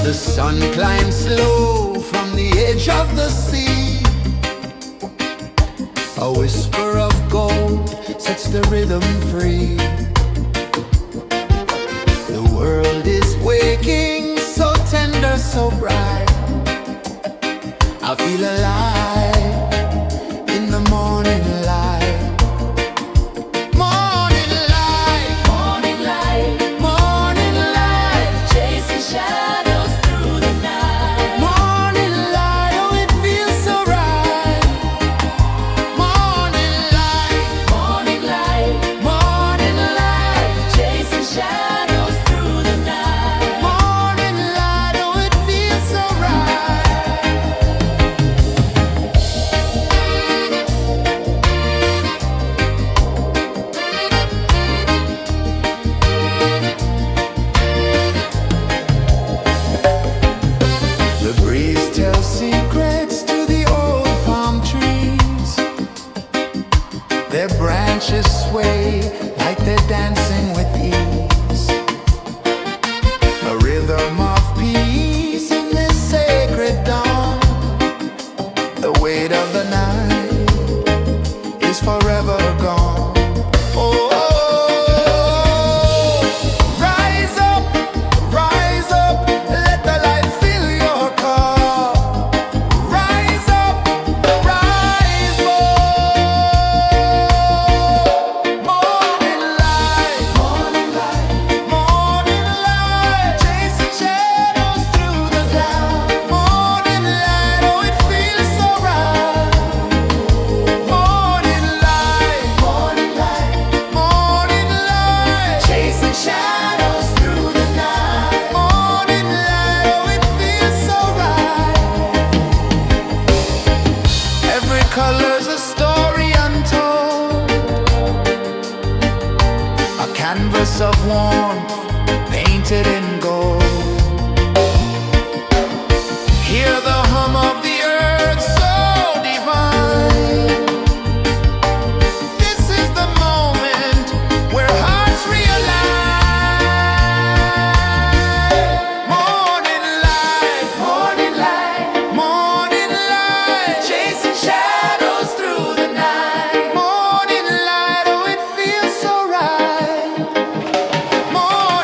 The sun climbs slow from the edge of the sea. A whisper of gold sets the rhythm free. The world is waking, so tender, so bright. I feel alive in the morning light. Morning light, morning light, morning light, chasing shadows through the night. Morning light, oh it feels so right. Morning light, morning light, morning light, chasing shadows through the night. Morning light, oh it feels so right. The breeze tells secrets to the old palm trees. Their branches sway like they're dancing with ease. A rhythm of peace in this sacred dawn. The weight of the night is forever gone. Oh, rise up, let the light fill your cup. Rise up, rise up. Morning light, morning light, morning light, chasing shadows through the cloud. Morning light, oh it feels so right. Morning light, morning light, morning light, chasing shadows through the night. Morning light, oh it feels so right. Every color's a story untold, a canvas of warmth painted in gold. Hear the hum of the earth so divine. This is the moment where hearts realign. Morning light, morning light, morning light, chasing shadows through the night. Morning light, oh it feels so right. Morning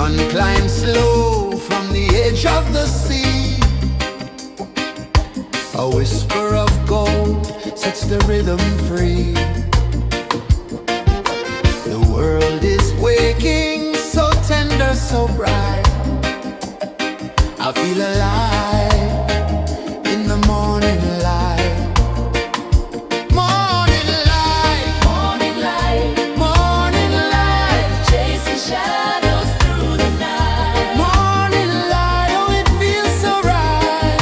One climbs slow from the edge of the sea. A whisper of gold sets the rhythm free. The world is waking, so tender, so bright. I feel alive in the morning light. Morning light, Morning light, morning light, chasing shadows through the night. morning light, oh it feels so right.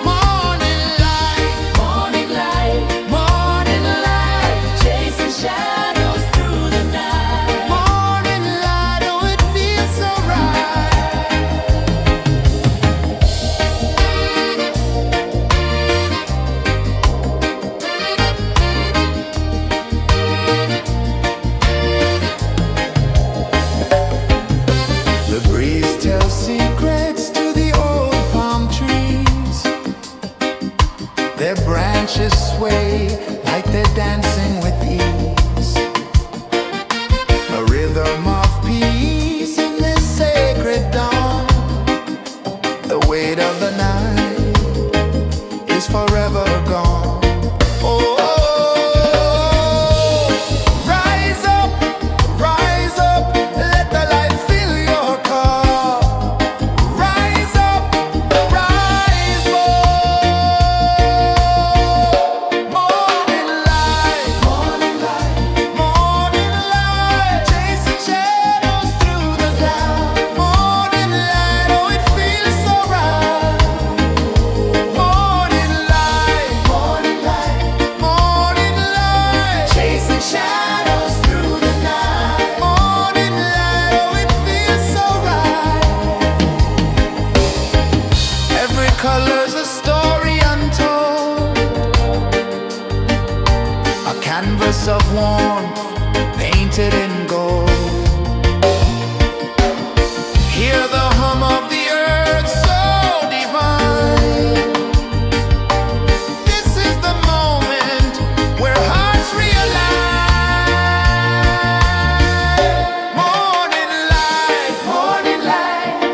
Morning light, Morning light, morning light, chasing shadows through the night. morning light, oh it feels so right. The breeze tells secrets to the old palm trees. Their branches sway like they're dancing with ease. A rhythm of peace in this sacred dawn. The weight of the night is forever gone. Oh, rise up, let the light fill your cup. Rise up, rise up. Morning light, morning light, chasing shadows through the cloud. Morning light, oh it feels so right. Morning light, morning light, chasing shadows through the night. Morning light, oh it feels so right. Every color's a story untold, a canvas of warmth painted in gold. Hear the hum of the earth so divine. This is the moment where hearts realign. Morning light,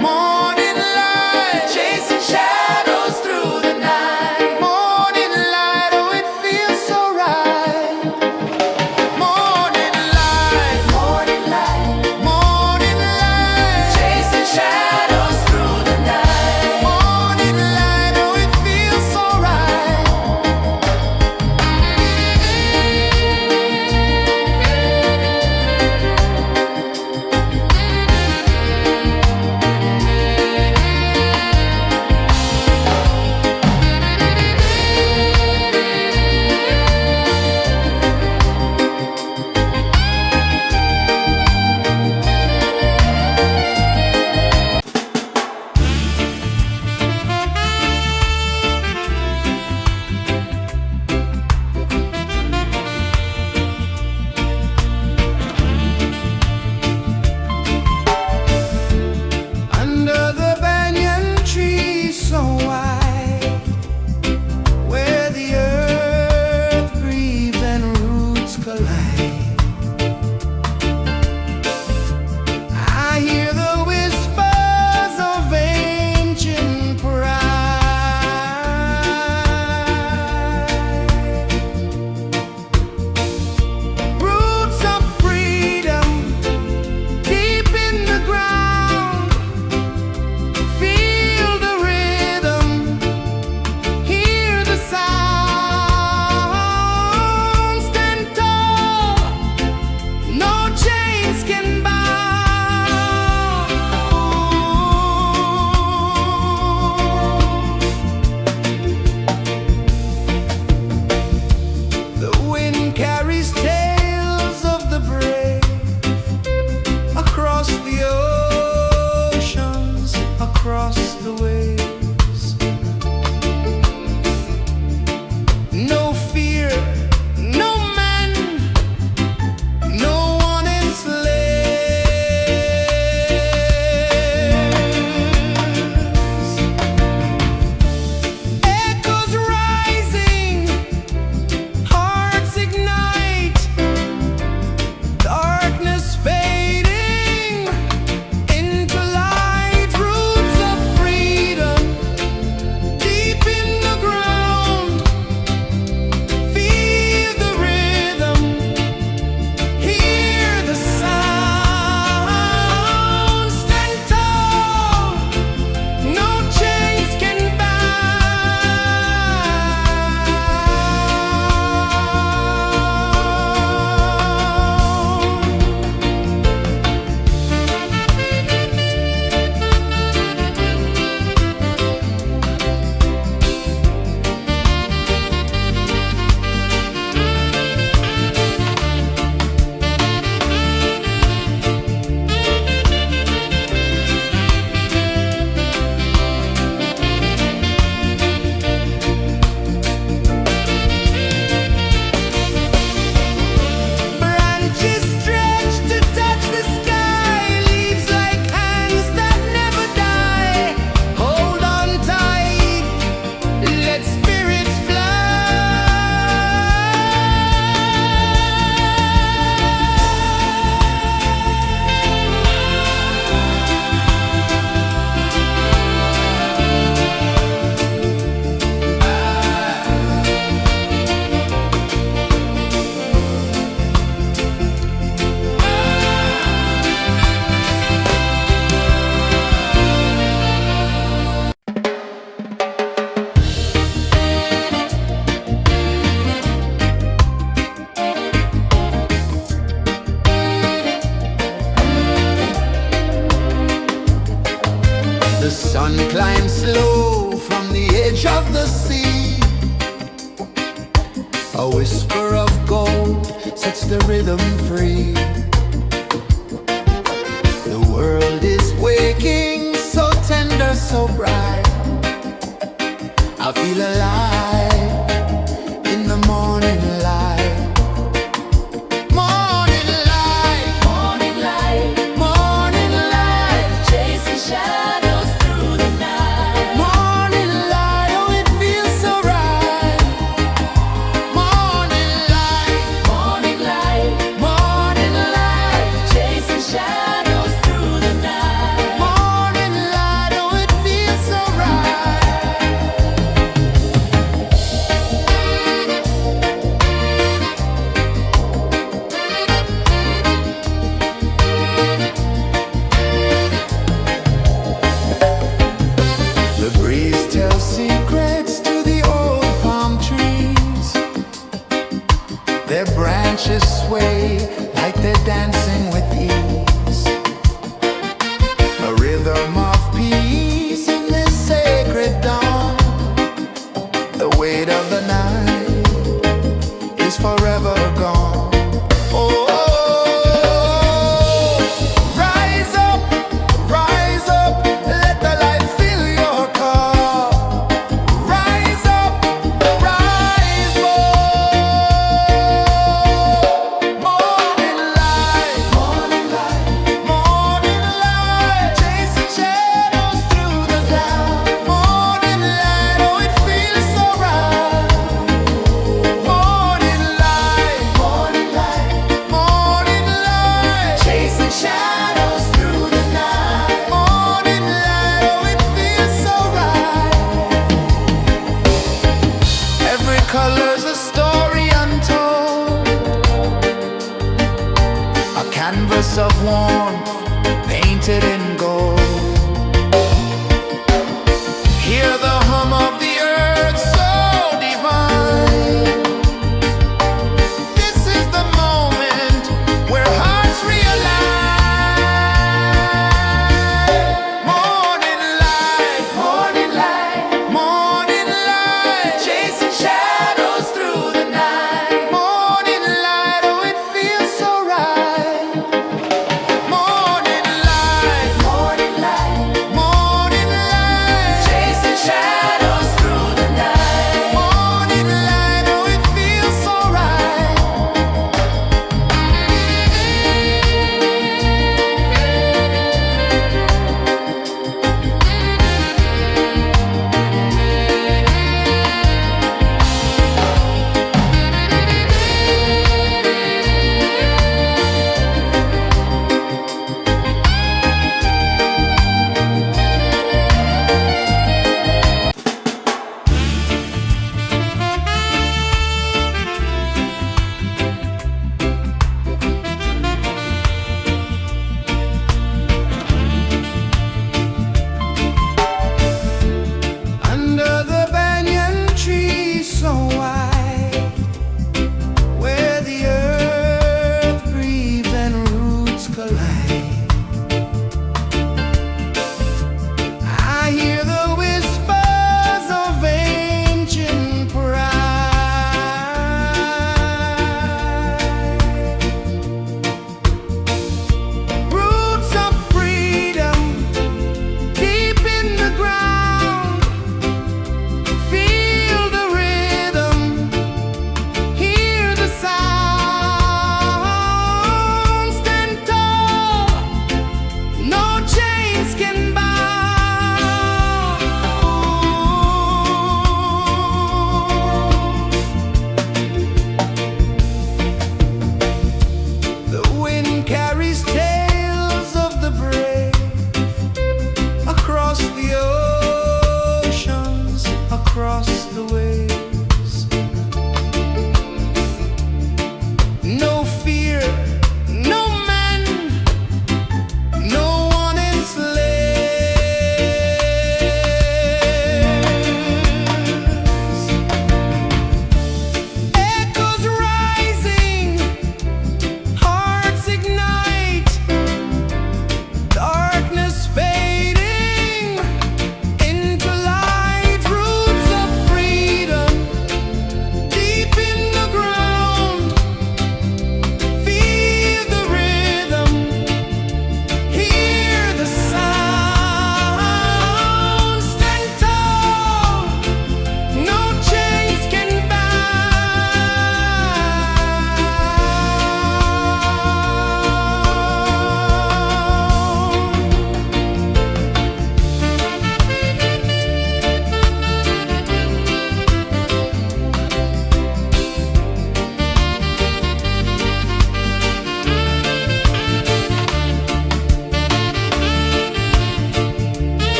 morning light, chasing shadows through the night. Morning light, oh it feels so right. Morning light, flavor of gold sets the rhythm free. The world is waking, so tender, so bright. I feel alive in the morning light. Morning light, Morning light, morning light, chasing shadows through the night. morning light, oh it feels so right. Morning light, Morning light, morning light, chasing shadows through the night. morning light, oh it feels so right. The breeze tells secrets to the old palm trees. Their branches sway like they're dancing with ease. A rhythm of peace in this sacred dawn. The weight of the night is forever gone. Oh, rise up, let the light fill your cup. Rise up, rise up. Morning light, morning light, chasing shadows through the cloud. Morning light, oh it feels so right. Morning light, morning light, chasing shadows through the night. Morning light, oh it feels so right. Every color's a story untold, a canvas of warmth painted in gold. Hear the hum of the earth so divine. This is the moment where hearts realign. Morning light, morning light, chasing shadows through the night. Morning light, oh it feels so right.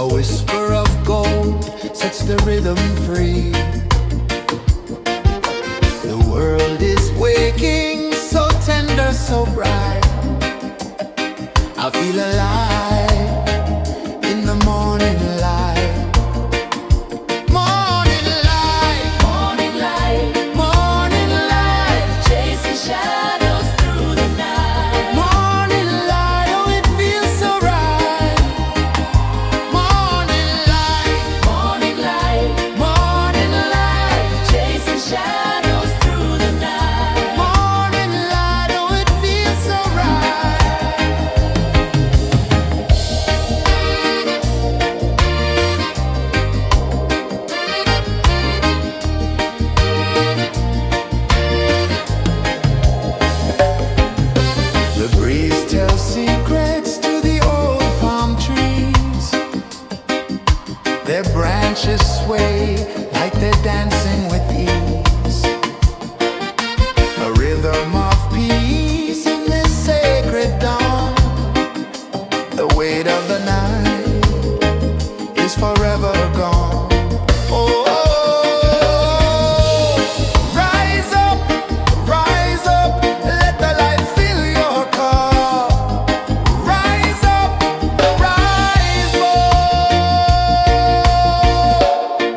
A whisper of gold sets the rhythm free. The world is waking, so tender, so bright. I feel alive in the morning light. Morning light, Morning light, morning light, chasing shadows through the night. morning light, oh it feels so right. Morning light, Morning light, morning light, chasing shadows through the night. morning light, oh it feels so right. The breeze tells secrets to the old palm trees. Their branches sway like they're dancing with ease. A rhythm of peace in this sacred dawn. The weight of the night is forever gone. Oh, rise up, let the light fill your cup. Rise up, rise up.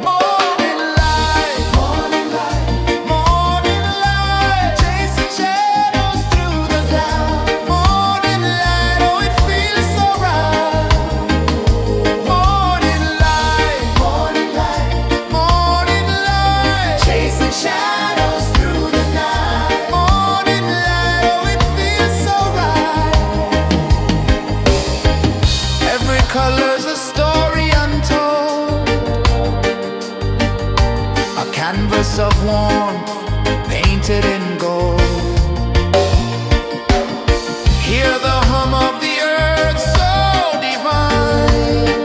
Morning light, morning light, morning light, chasing shadows through the cloud. Morning light, oh it feels so right. Morning light, morning light, morning light, chasing shadows through the night. Morning light, oh it feels so right. Every color's a story untold, a canvas of warmth painted in gold. Hear the hum of the earth so divine.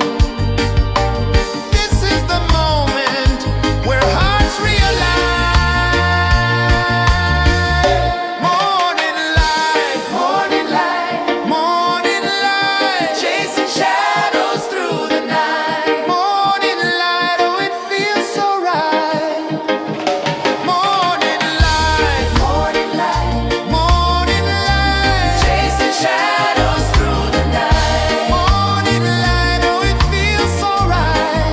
This is the moment where hearts realign. Morning light, morning light, morning light, chasing shadows through the night. Morning light, oh it feels so right. Morning light, morning light, morning light, chasing shadows through the night. Morning light, oh it feels so right.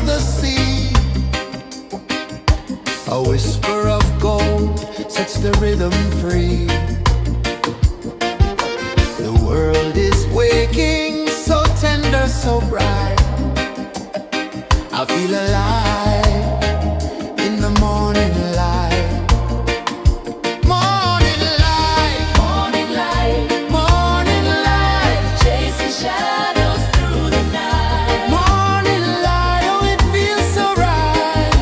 the sea. A whisper of gold sets the rhythm free. The world is waking, so tender, so bright. I feel alive in the morning light. Morning light, Morning light, morning light, chasing shadows through the night. morning light, oh it feels so right.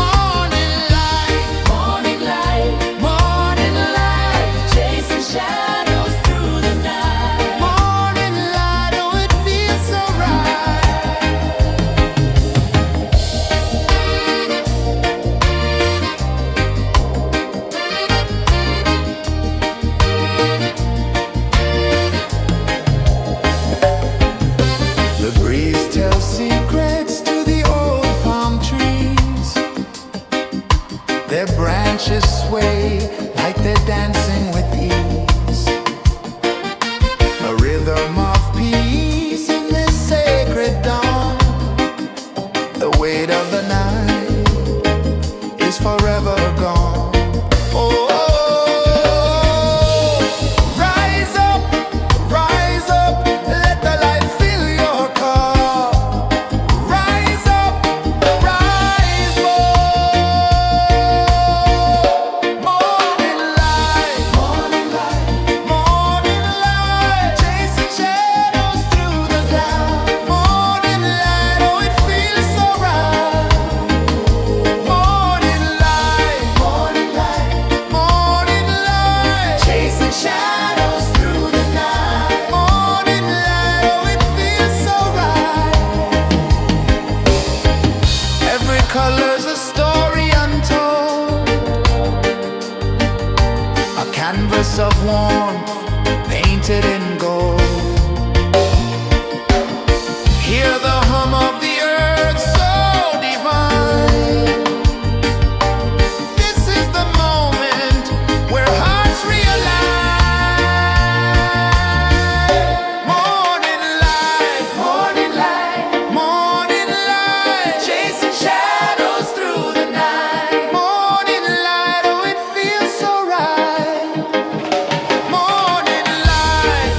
Morning light, Morning light, morning light, chasing shadows through the night. morning light, oh it feels so right. The breeze tells secrets to the old palm trees. Their branches sway like they're dancing with ease. A rhythm of peace in this sacred dawn. The weight of the night is forever gone. Oh, rise up, let the light fill your cup. Rise up, rise up. Morning light, morning light, morning light, chasing shadows through the cloud. Morning light, oh it feels so right. Morning light, morning light, morning light, chasing shadows through the night. Morning light, oh it feels so right. Every color's a story untold, a canvas of warmth painted in gold. Hear the hum of the earth so divine. This is the moment where hearts realign. Morning light, morning light, morning light, chasing shadows through the night. Morning light, oh it feels so right. Morning light,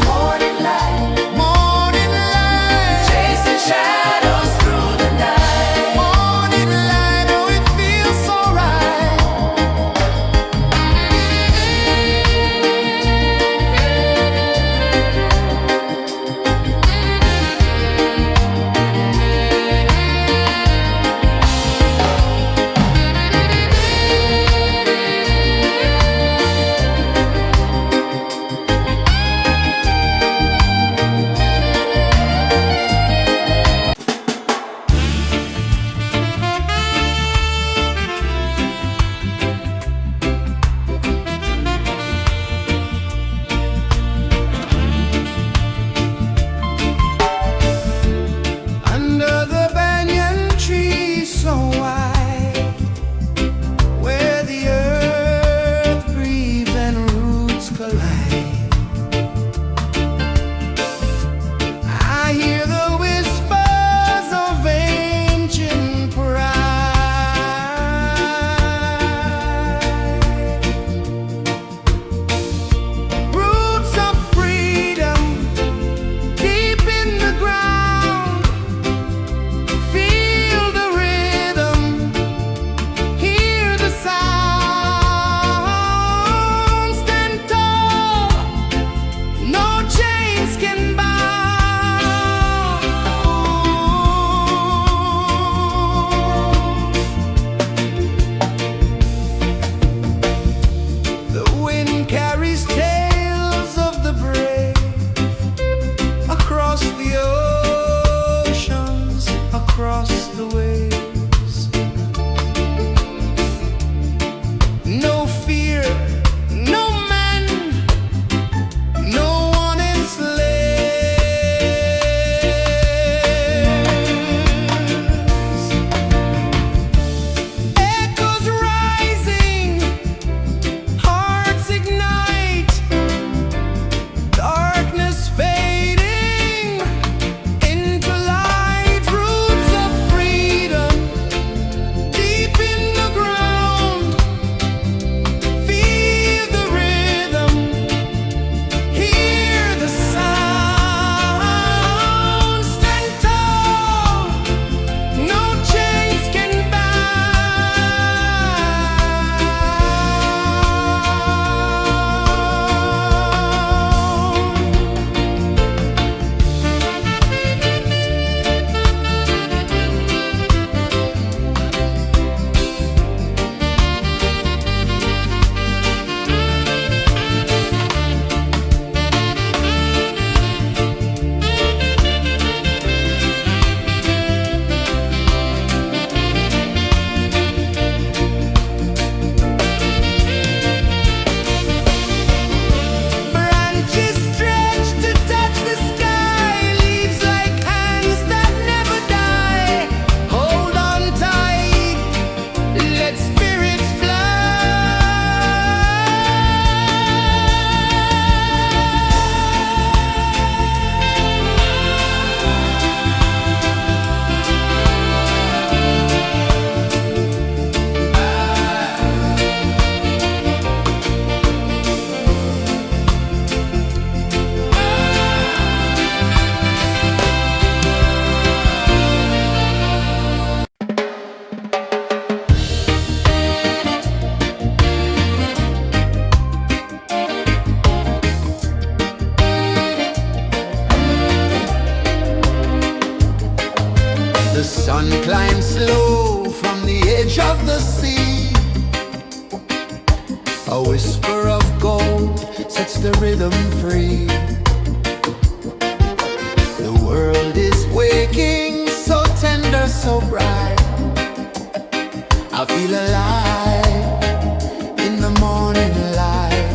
The sun climbs slow from the edge of the sea. A whisper of gold sets the rhythm free. The world is waking, so tender, so bright. I feel alive in the morning light.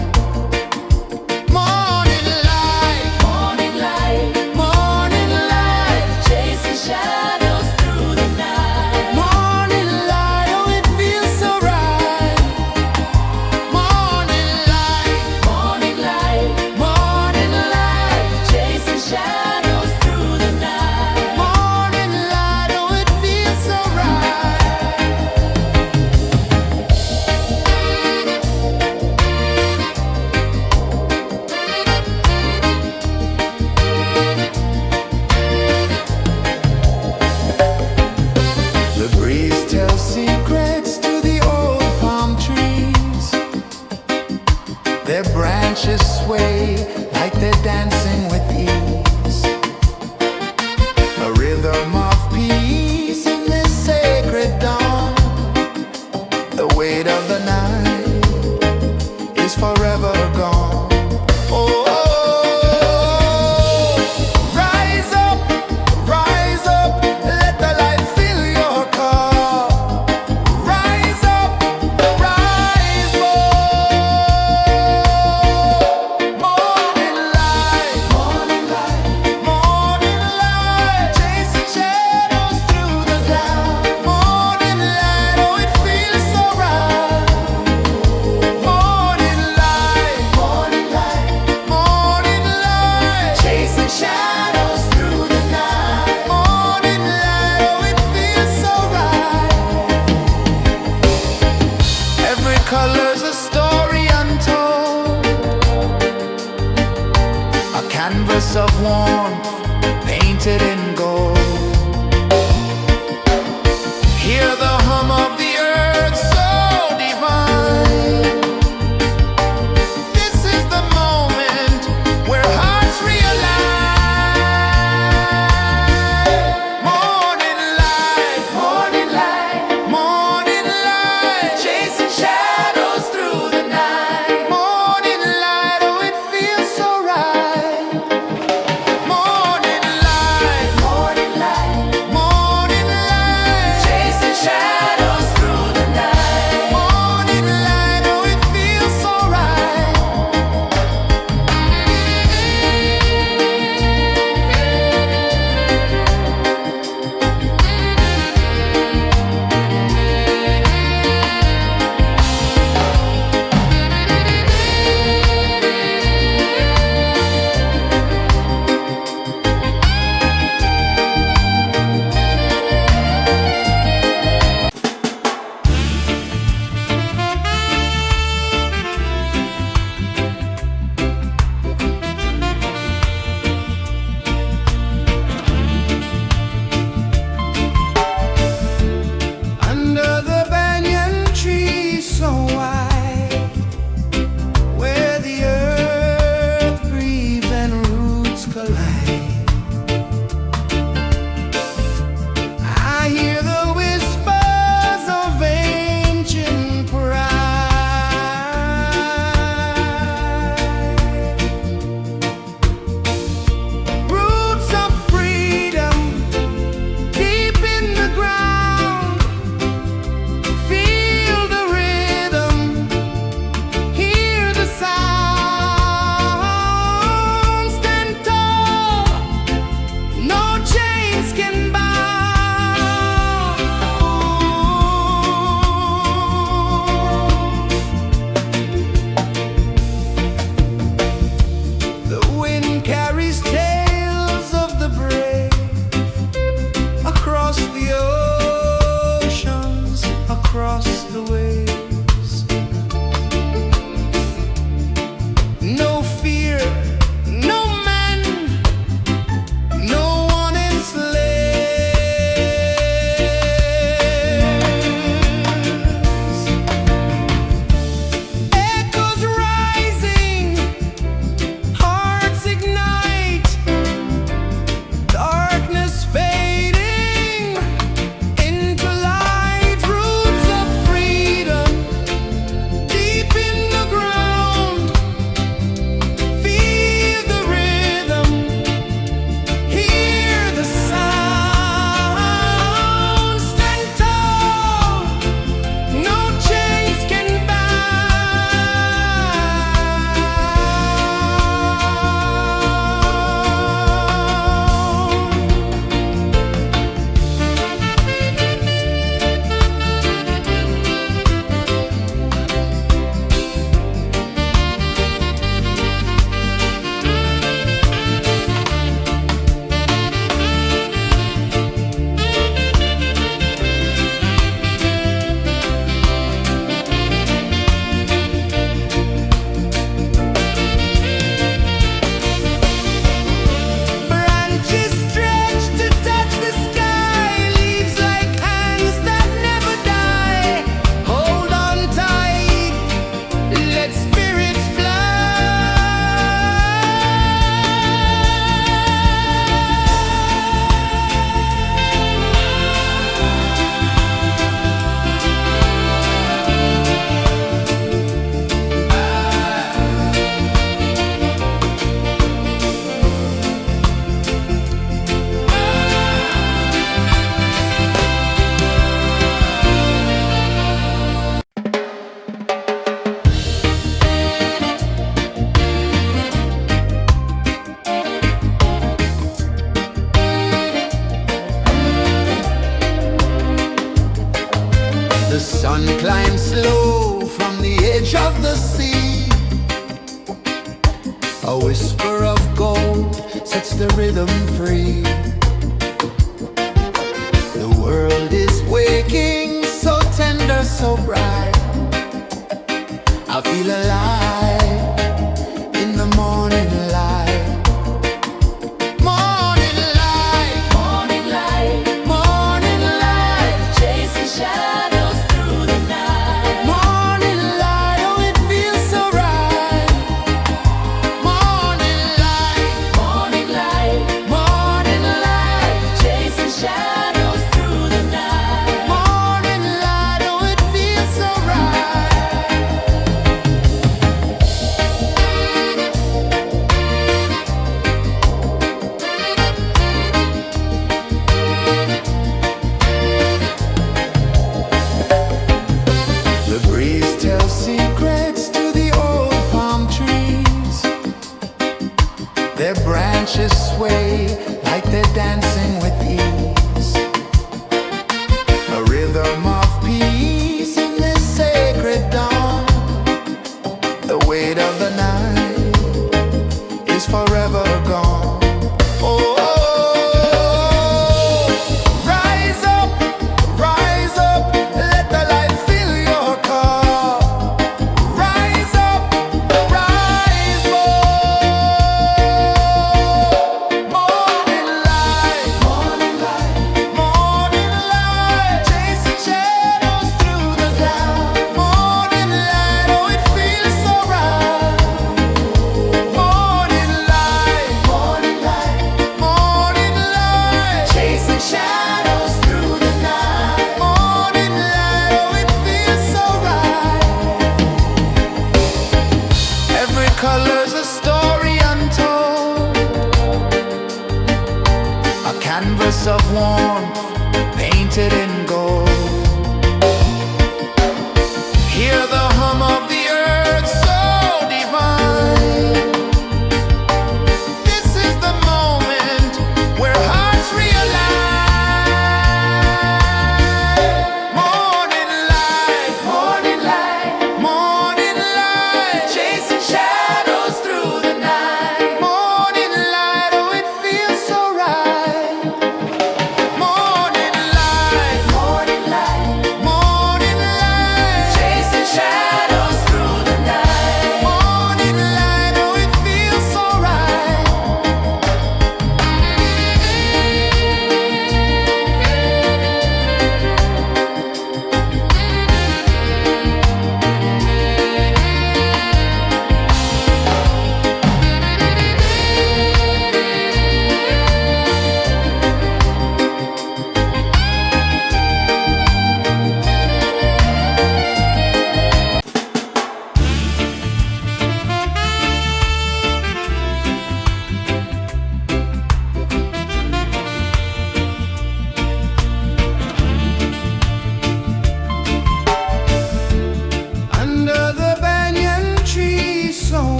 Morning light, Morning light, morning light, chasing shadows through the night. morning light, oh it feels so right. Morning light, Morning light, morning light. The sun climbs slow from the edge of the sea. A whisper of gold sets the rhythm free. The world is waking, so tender, so bright. I feel alive in the morning light. Morning light, Morning light, morning light, chasing shadows through the night. morning light, oh it feels so right. Morning light, Morning light, morning light, chasing shadows through the night. morning light, oh it feels so right.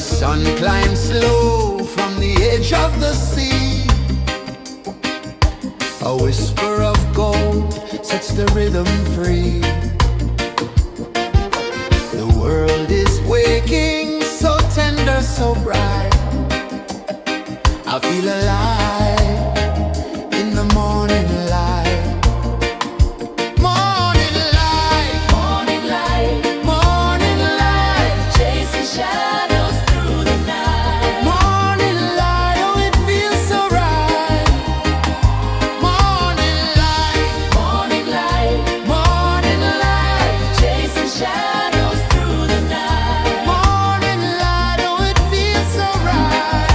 sun climbs slow from the edge of the sea. A whisper of gold sets the rhythm free. The world is waking, so tender, so bright. I feel alive in the morning light. Morning light, Morning light, morning light, chasing shadows through the night. morning light, oh it feels so right. Morning light, Morning light, morning light, chasing shadows through the night. morning light, oh it feels so right.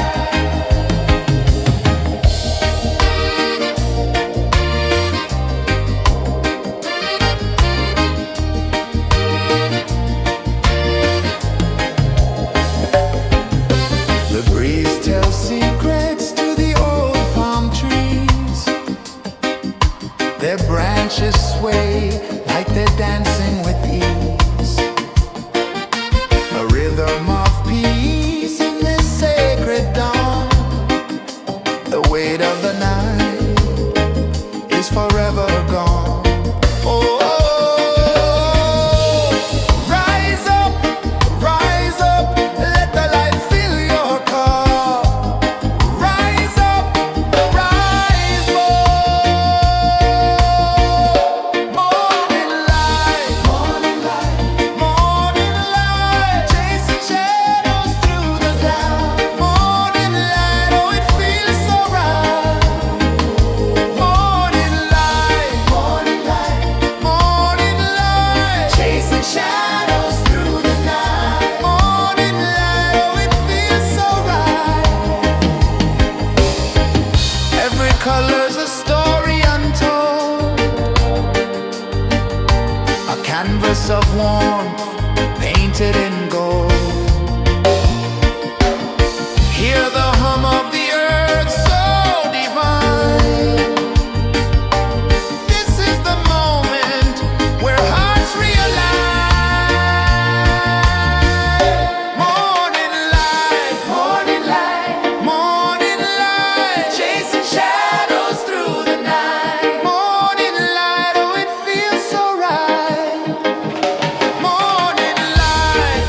The breeze tells secrets to the old palm trees. Their branches sway like they're dancing with ease. A rhythm of peace in this sacred dawn. The weight of the night is forever gone. Oh, rise up, let the light fill your cup. Rise up, rise more. Morning light, morning light, morning light, chasing shadows through the cloud. Morning light, oh it feels so right. Morning light, morning light, morning light, chasing shadows through the night. Morning light, oh it feels so right. Every color's a story untold, a canvas of warmth painted in gold. Hear the hum of the earth so divine. This is the moment where hearts realign. Morning light, morning light, morning light, chasing shadows through the night. Morning light, oh it feels so right. Morning light,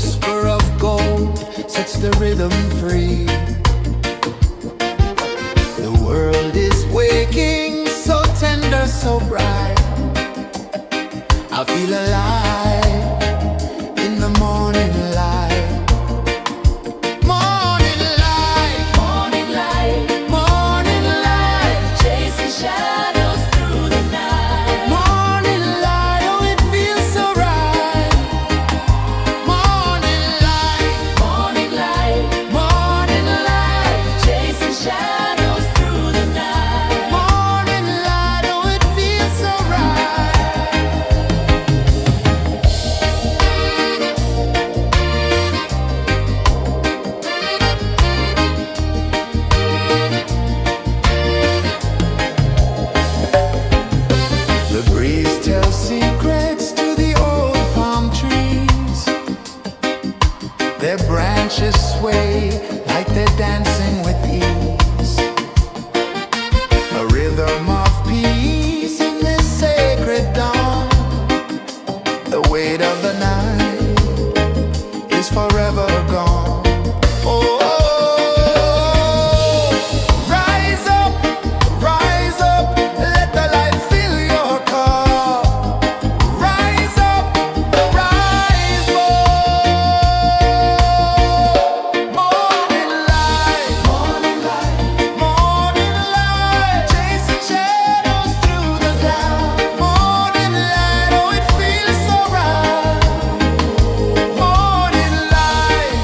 whisper of gold sets the rhythm free. The world is waking, so tender, so bright. I feel alive in the morning light. Morning light, Morning light, morning light, chasing shadows through the night. morning light, oh it feels so right. Morning light, Morning light, morning light, chasing shadows through the night. morning light, oh it feels so right. The breeze tells secrets to the old palm trees. Their branches sway like they're dancing with ease. A rhythm of peace in this sacred dawn. The weight of the night is forever gone. Oh, rise up, let the light fill your cup. Rise up, rise more. Morning light, morning light, chasing shadows through the cloud. Morning light, oh it feels so right. Morning light,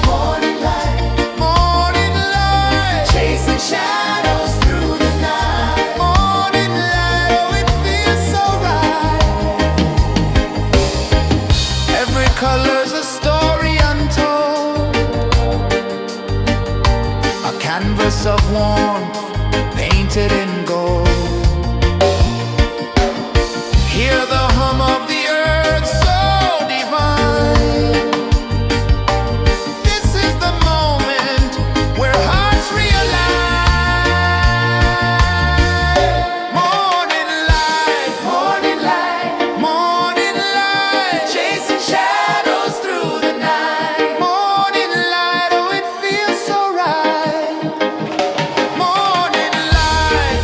morning light, chasing shadows through the night. Morning light, oh it feels so right. Every color's a story untold, a canvas of warmth painted in gold. Hear the hum of the earth so divine. This is the moment where hearts realign. Morning light, morning light, chasing shadows through the night. Morning light, oh it feels so right. Morning light,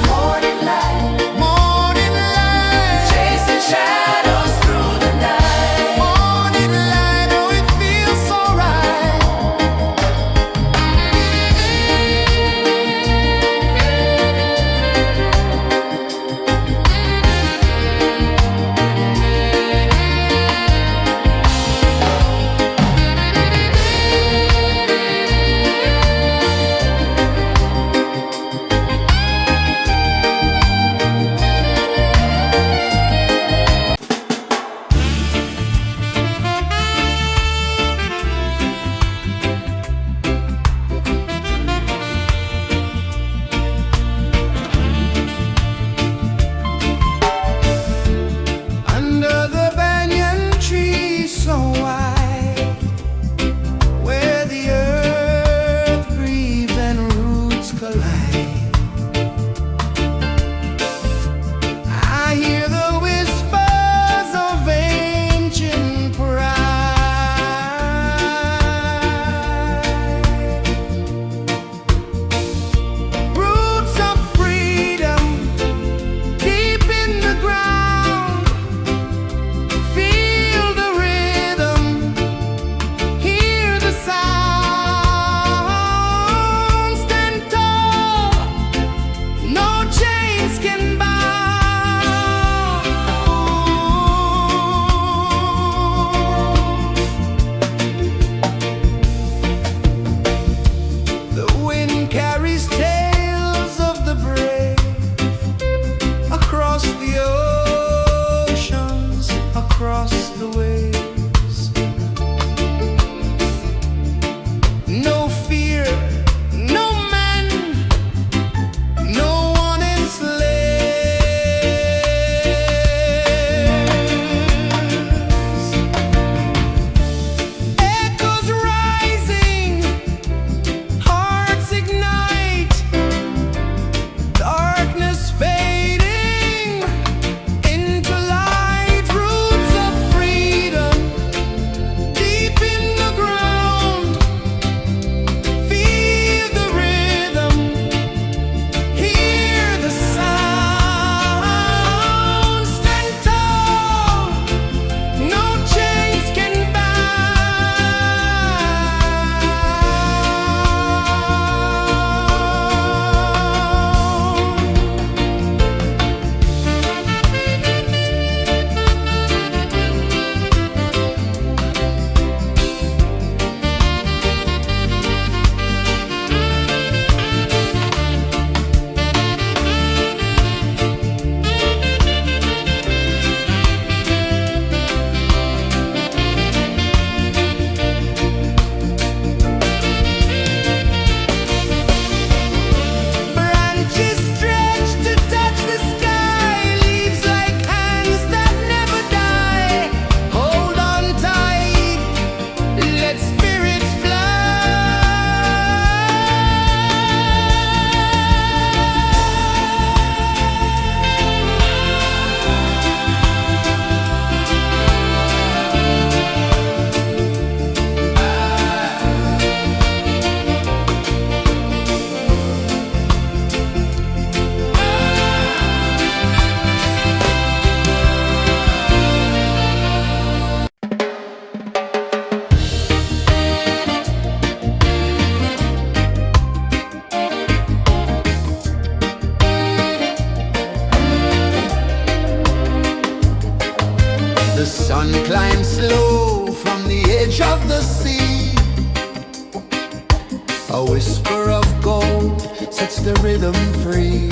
whisper of gold sets the rhythm free.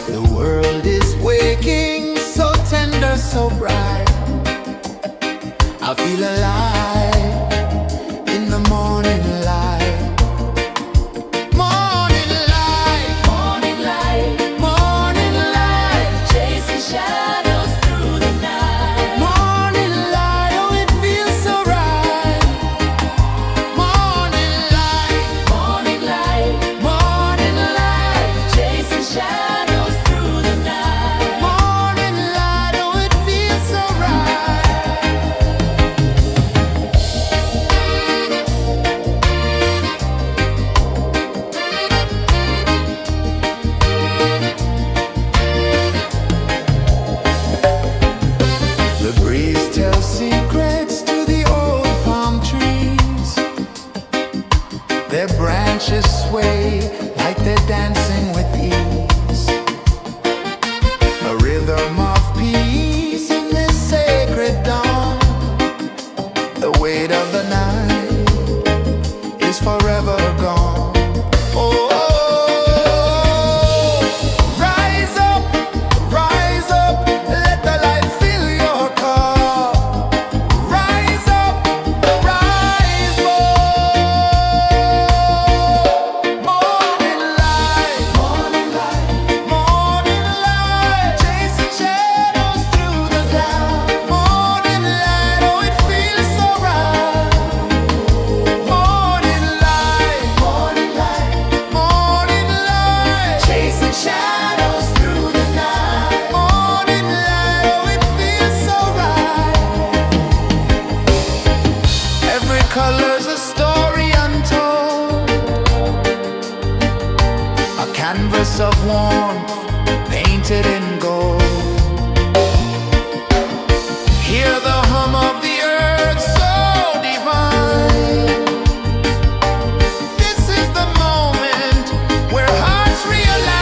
The world is waking, so tender, so bright. I feel alive in the morning light. Morning light, Morning light, morning light, chasing shadows through the night. morning light, oh it feels so right. Morning light, Morning light, morning light, chasing shadows through the night. morning light, oh it feels so right. The breeze tells secrets to the old palm trees. Their branches sway like they're dancing with ease. A rhythm of peace in this sacred dawn. The weight of the night is forever gone. Oh, rise up, let the light fill your cup. Rise up, rise up. Morning light, morning light, morning light, chasing shadows through the cloud. Morning light, oh it feels so right. Morning light, morning light, morning light, chasing shadows through the night. Morning light, oh it feels so right. Every color's a story untold, a canvas of warmth painted in gold. Hear the hum of the earth so divine. This is the moment where hearts realign.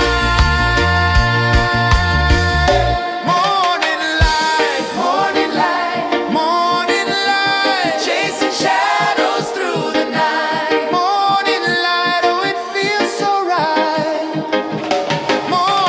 Morning light, morning light, morning light, chasing shadows through the night. Morning light, oh it feels so right. Morning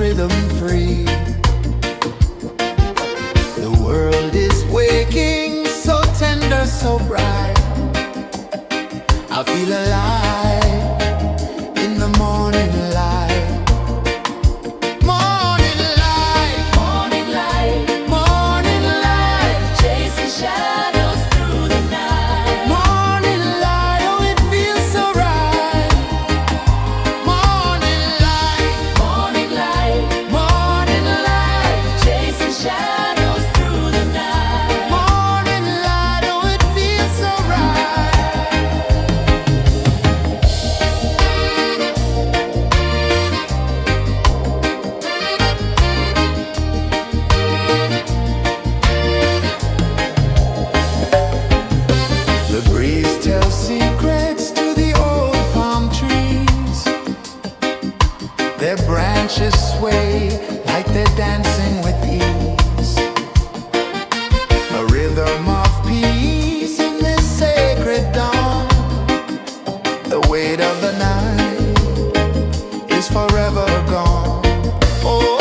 rhythm free. The world is waking, so tender, so bright. I feel alive in the morning light. Morning light, Morning light, morning light, chasing shadows through the night. morning light. Oh, it feels so right. Morning light, Morning light, morning light, chasing shadows through the night. morning light. Oh, it feels so right. The breeze tells secrets to the old palm trees. Their branches sway like they're dancing with ease. A rhythm of peace in this sacred dawn. The weight of the night is forever gone. Oh,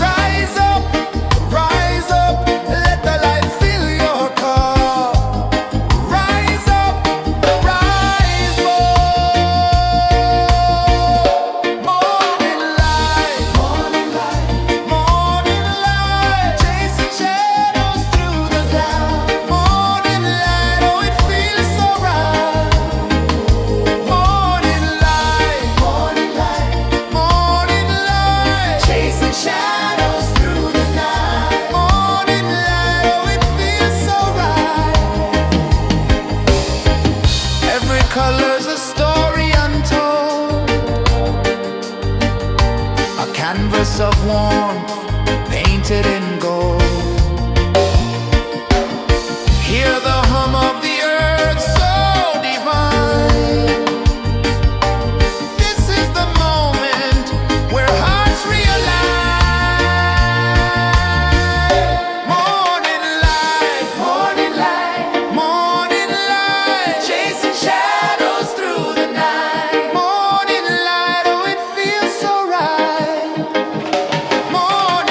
rise up, let the light fill your cup. Rise up, rise up. Morning light, morning light, chasing shadows through the cloud. Morning light, oh, it feels so right. Morning light, morning light, chasing shadows through the night. Morning light, oh, it feels so right. Every color's a story untold, a canvas of warmth painted in gold. Hear the hum of the earth so divine. This is the moment where hearts realign. Morning light, morning light, chasing shadows through the night. Morning light, oh, it feels so right. Morning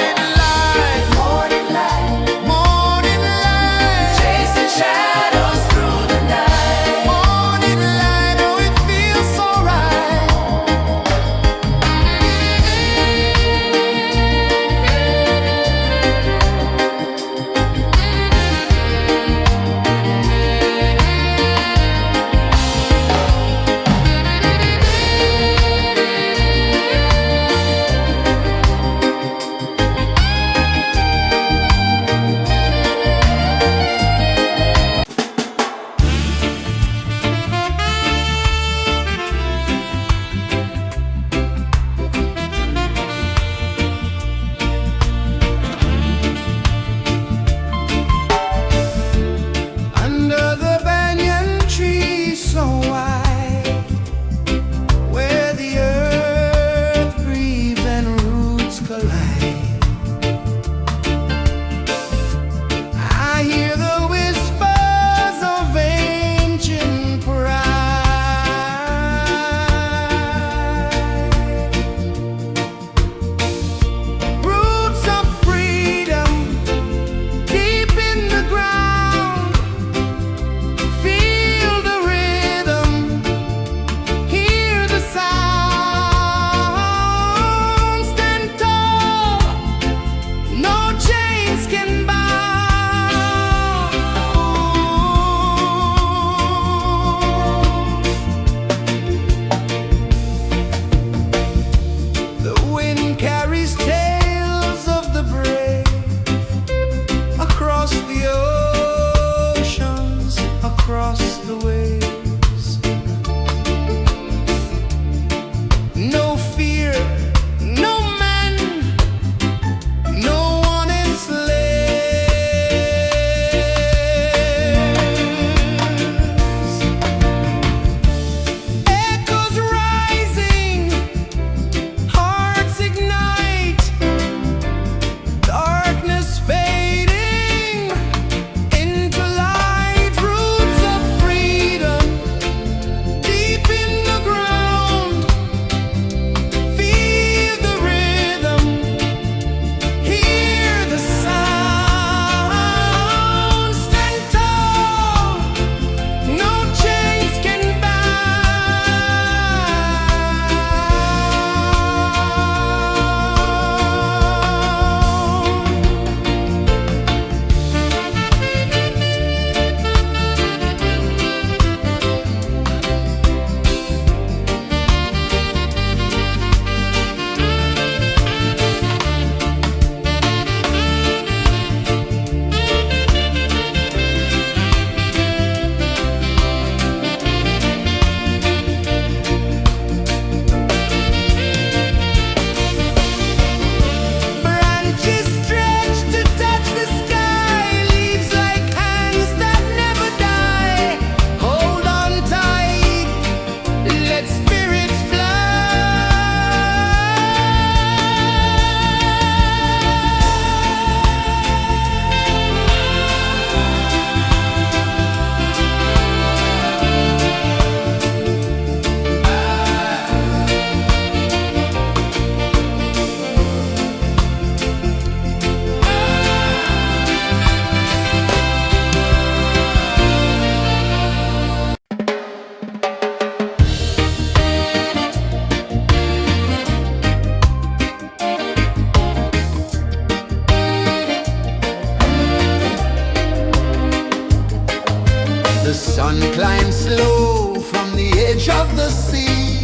The sun climbs slow from the edge of the sea.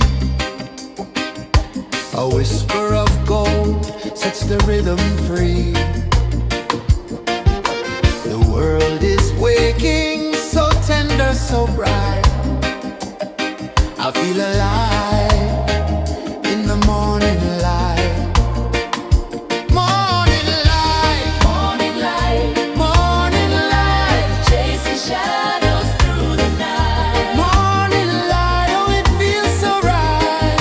A whisper of gold sets the rhythm free. The world is waking, so tender, so bright. I feel alive in the morning light. Morning light, Morning light, morning light, chasing shadows through the night. morning light, oh it feels so right.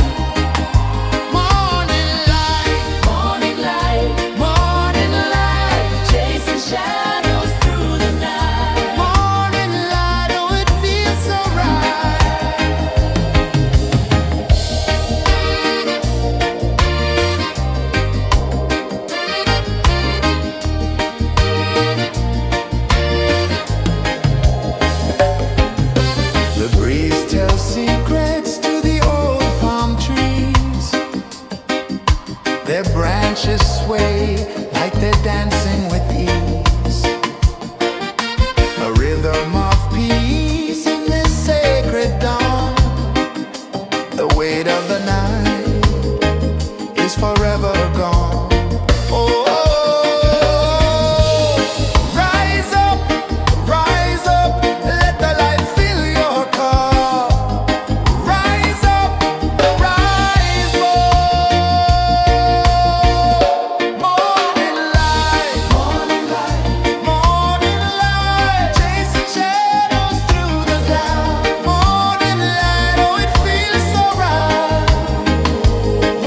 Morning light, Morning light, morning light, chasing shadows through the night. morning light, oh it feels so right. The breeze tells secrets to the old palm trees. Their branches sway like they're dancing with ease. A rhythm of peace in this sacred dawn. The weight of the night is forever gone. Oh, rise up, let the light fill your cup. Rise up, rise up. Morning light, morning light, chasing shadows through the cloud. Morning light, oh it feels so right.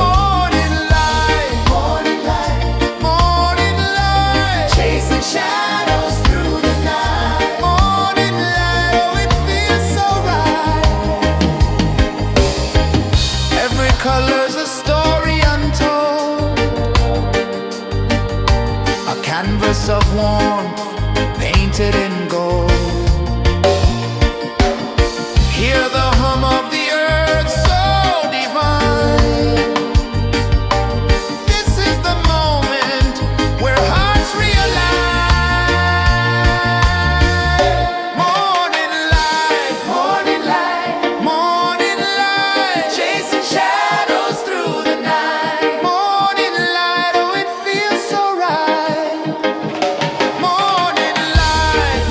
Morning light, morning light, chasing shadows through the night. Morning light, oh it feels so right. Every color's a story untold, a canvas of warmth painted in gold. Hear the hum of the earth so divine. This is the moment where hearts realign. Morning light, morning light, chasing shadows through the night. Morning light, oh it feels so right. Morning light,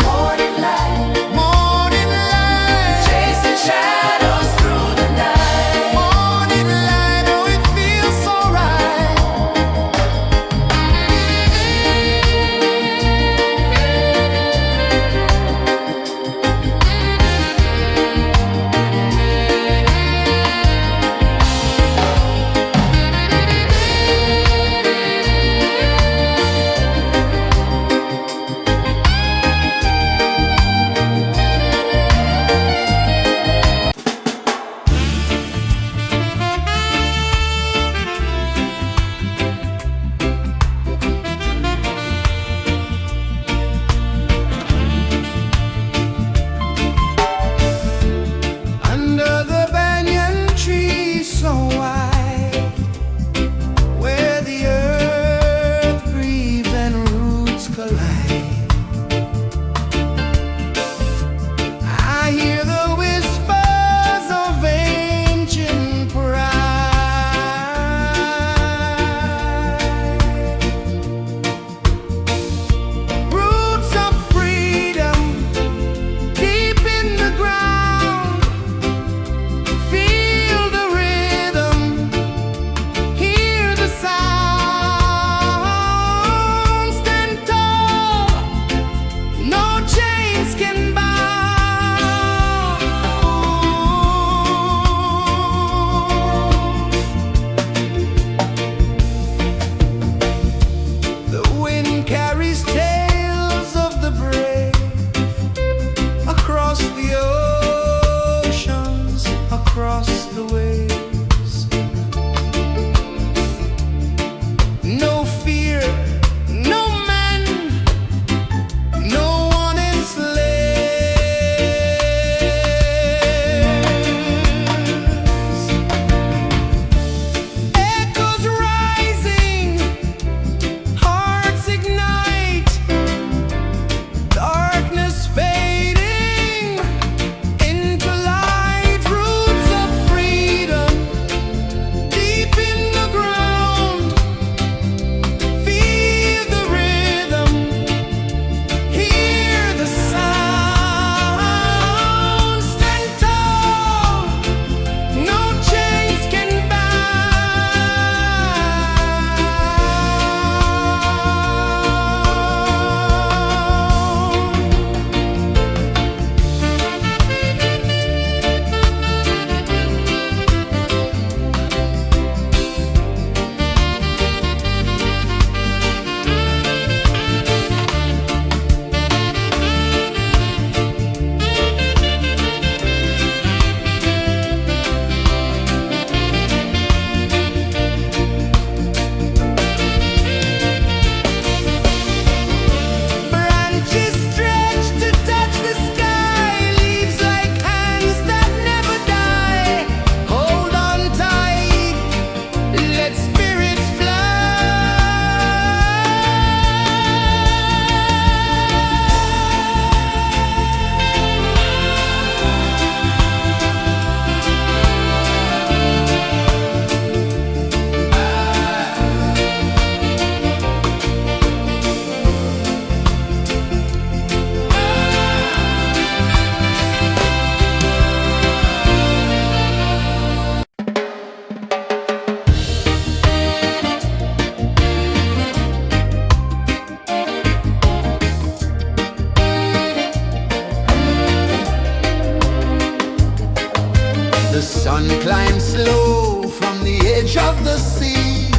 The sun climbs slow from the edge of the sea.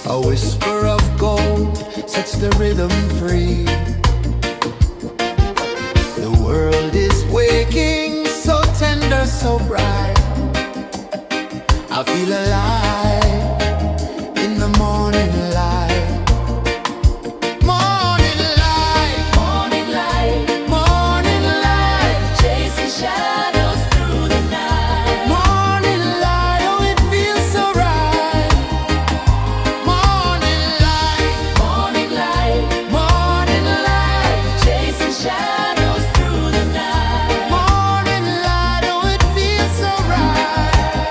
A whisper of gold sets the rhythm free. The world is waking, so tender, so bright. I feel alive in the morning light. Morning light, Morning light, morning light, chasing shadows through the night. morning light, oh it feels so right. Morning light, Morning light, morning light, chasing shadows through the night. morning light, oh it feels so right.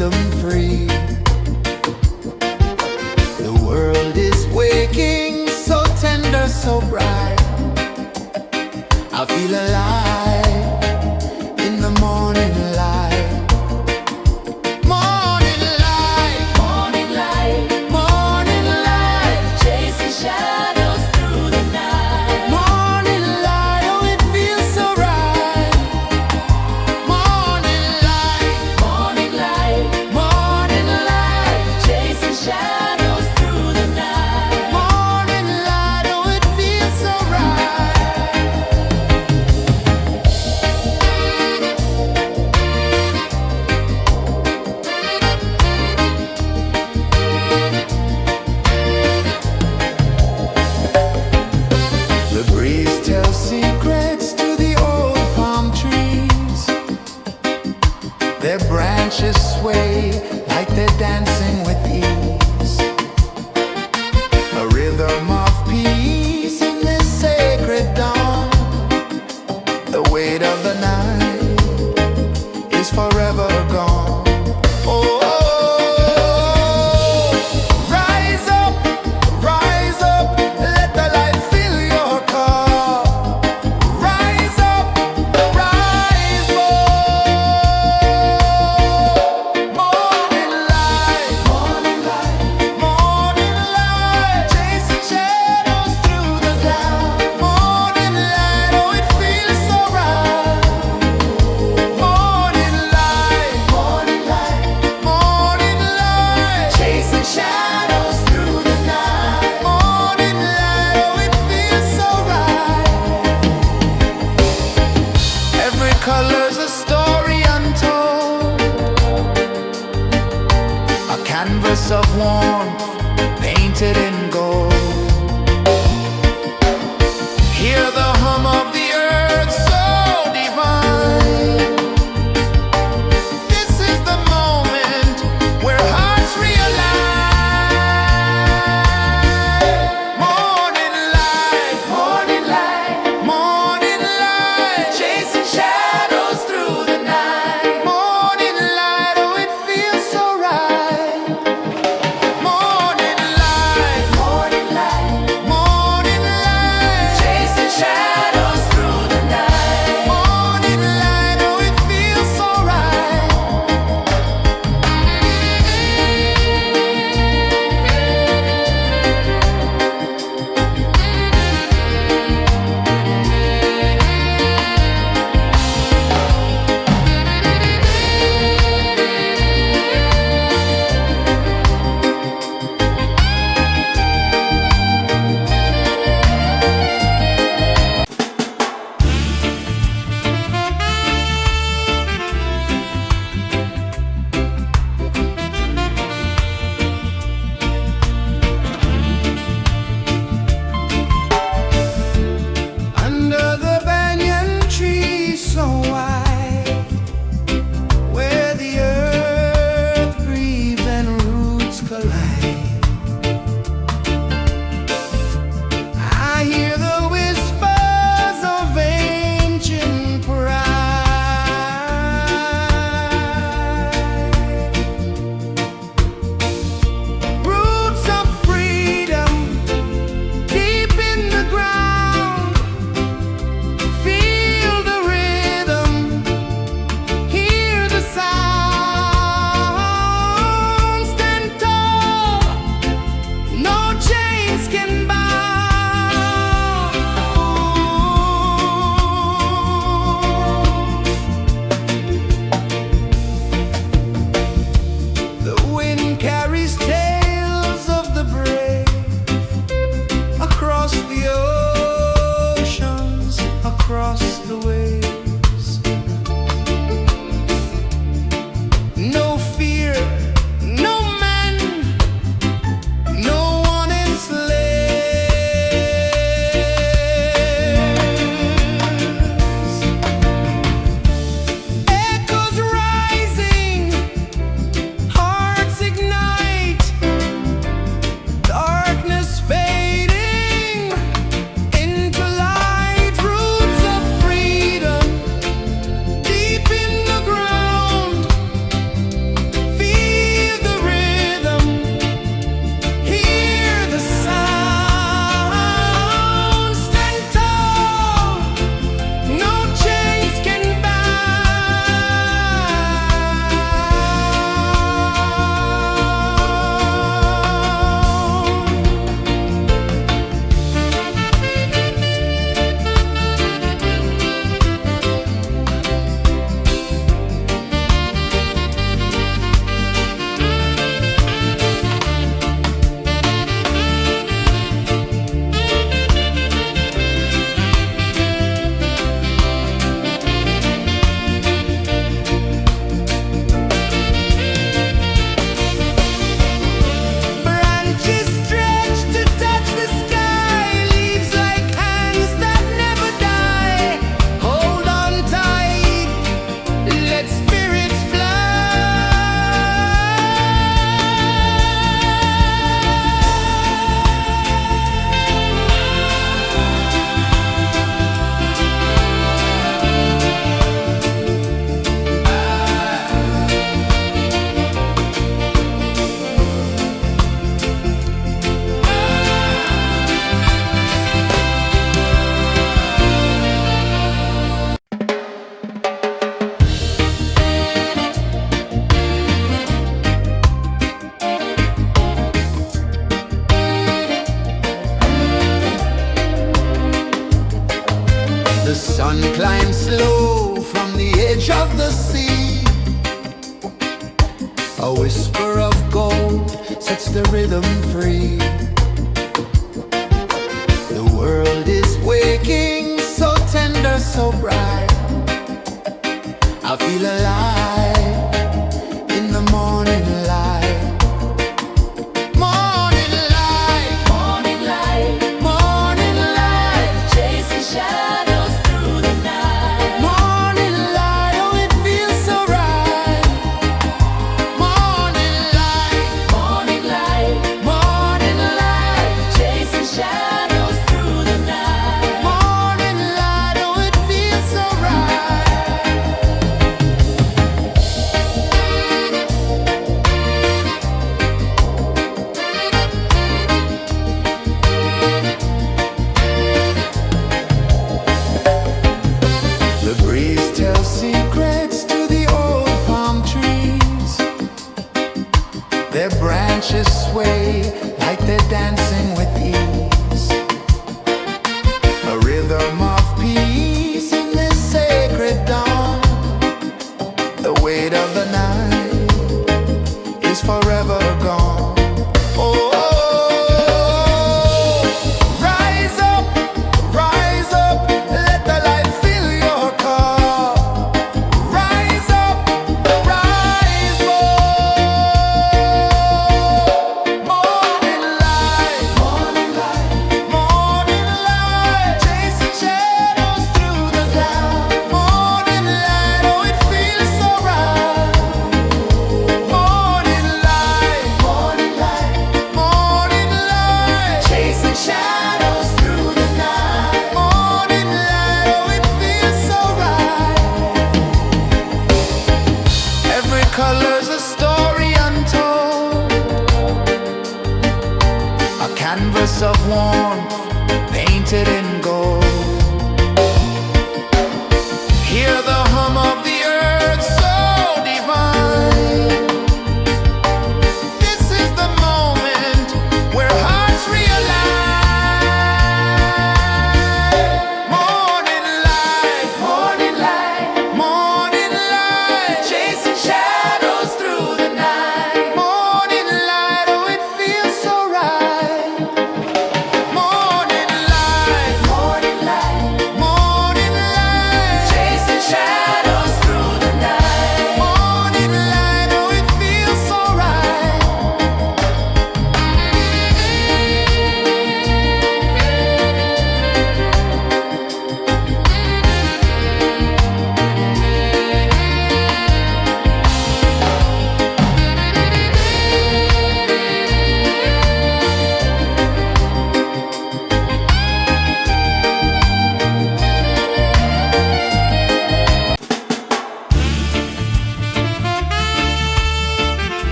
rhythm free. The world is waking, so tender, so bright. I feel alive in the morning light. Morning light, Morning light, morning light, chasing shadows through the night. morning light. Oh, it feels so right. Morning light, Morning light, morning light, chasing shadows through the night. morning light. Oh, it feels so right. The breeze tells secrets to the old palm trees. Their branches sway like they're dancing with ease. A rhythm of peace in this sacred dawn. The weight of the night is forever gone. Oh, rise up, let the light fill your cup. Rise up, rise up. Morning light, morning light, morning light, chasing shadows through the cloud. Morning light, oh, it feels so right. Morning light, morning light, morning light, chasing shadows through the night. Morning light, oh, it feels so right. Every color's a story untold, a canvas of warmth painted in gold. Hear the hum of the earth so divine. This is the moment where hearts realign. Morning light, morning light, morning light, chasing shadows through the night. Morning light, oh, it feels so right. Morning light, morning light, morning light, chasing shadows through the night. Morning light, oh, it feels so right. Under the banyan tree so wide, where the earth breathes and roots collide, I hear the whispers of ancient pride. Roots of freedom deep in the ground. Feel the rhythm, hear the sound. Stand tall, no chains can bound. The wind carries tales of the brave across the oceans, across the waves. No fear, no man, no one enslaves. Echoes rising, hearts ignite. sun climbs slow from the edge of the sea. A whisper of gold sets the rhythm free. The world is waking, so tender, so bright. I feel alive in the morning light. Morning light, Morning light, morning light, chasing shadows through the night. morning light, oh it feels so right. Morning light, Morning light, morning light, chasing shadows through the night. morning light, oh it feels so right. The breeze tells secrets to the old palm trees. Their branches sway like they're dancing with ease. A rhythm of peace in this sacred dawn. The weight of the night is forever gone. Oh, rise up, let the light fill your cup. Rise up, rise up. Morning light, morning light, morning light, chasing shadows through the cloud. Morning light, oh it feels so right. Morning light, morning light, morning light, chasing shadows through the night. Morning light, oh it feels so right. Every color's a story untold, a canvas of warmth painted in gold. Hear the hum of the earth so divine. This is the moment where hearts realign. Morning light, morning light, morning light, chasing shadows through the night. Morning light, oh it feels so right. Morning light, morning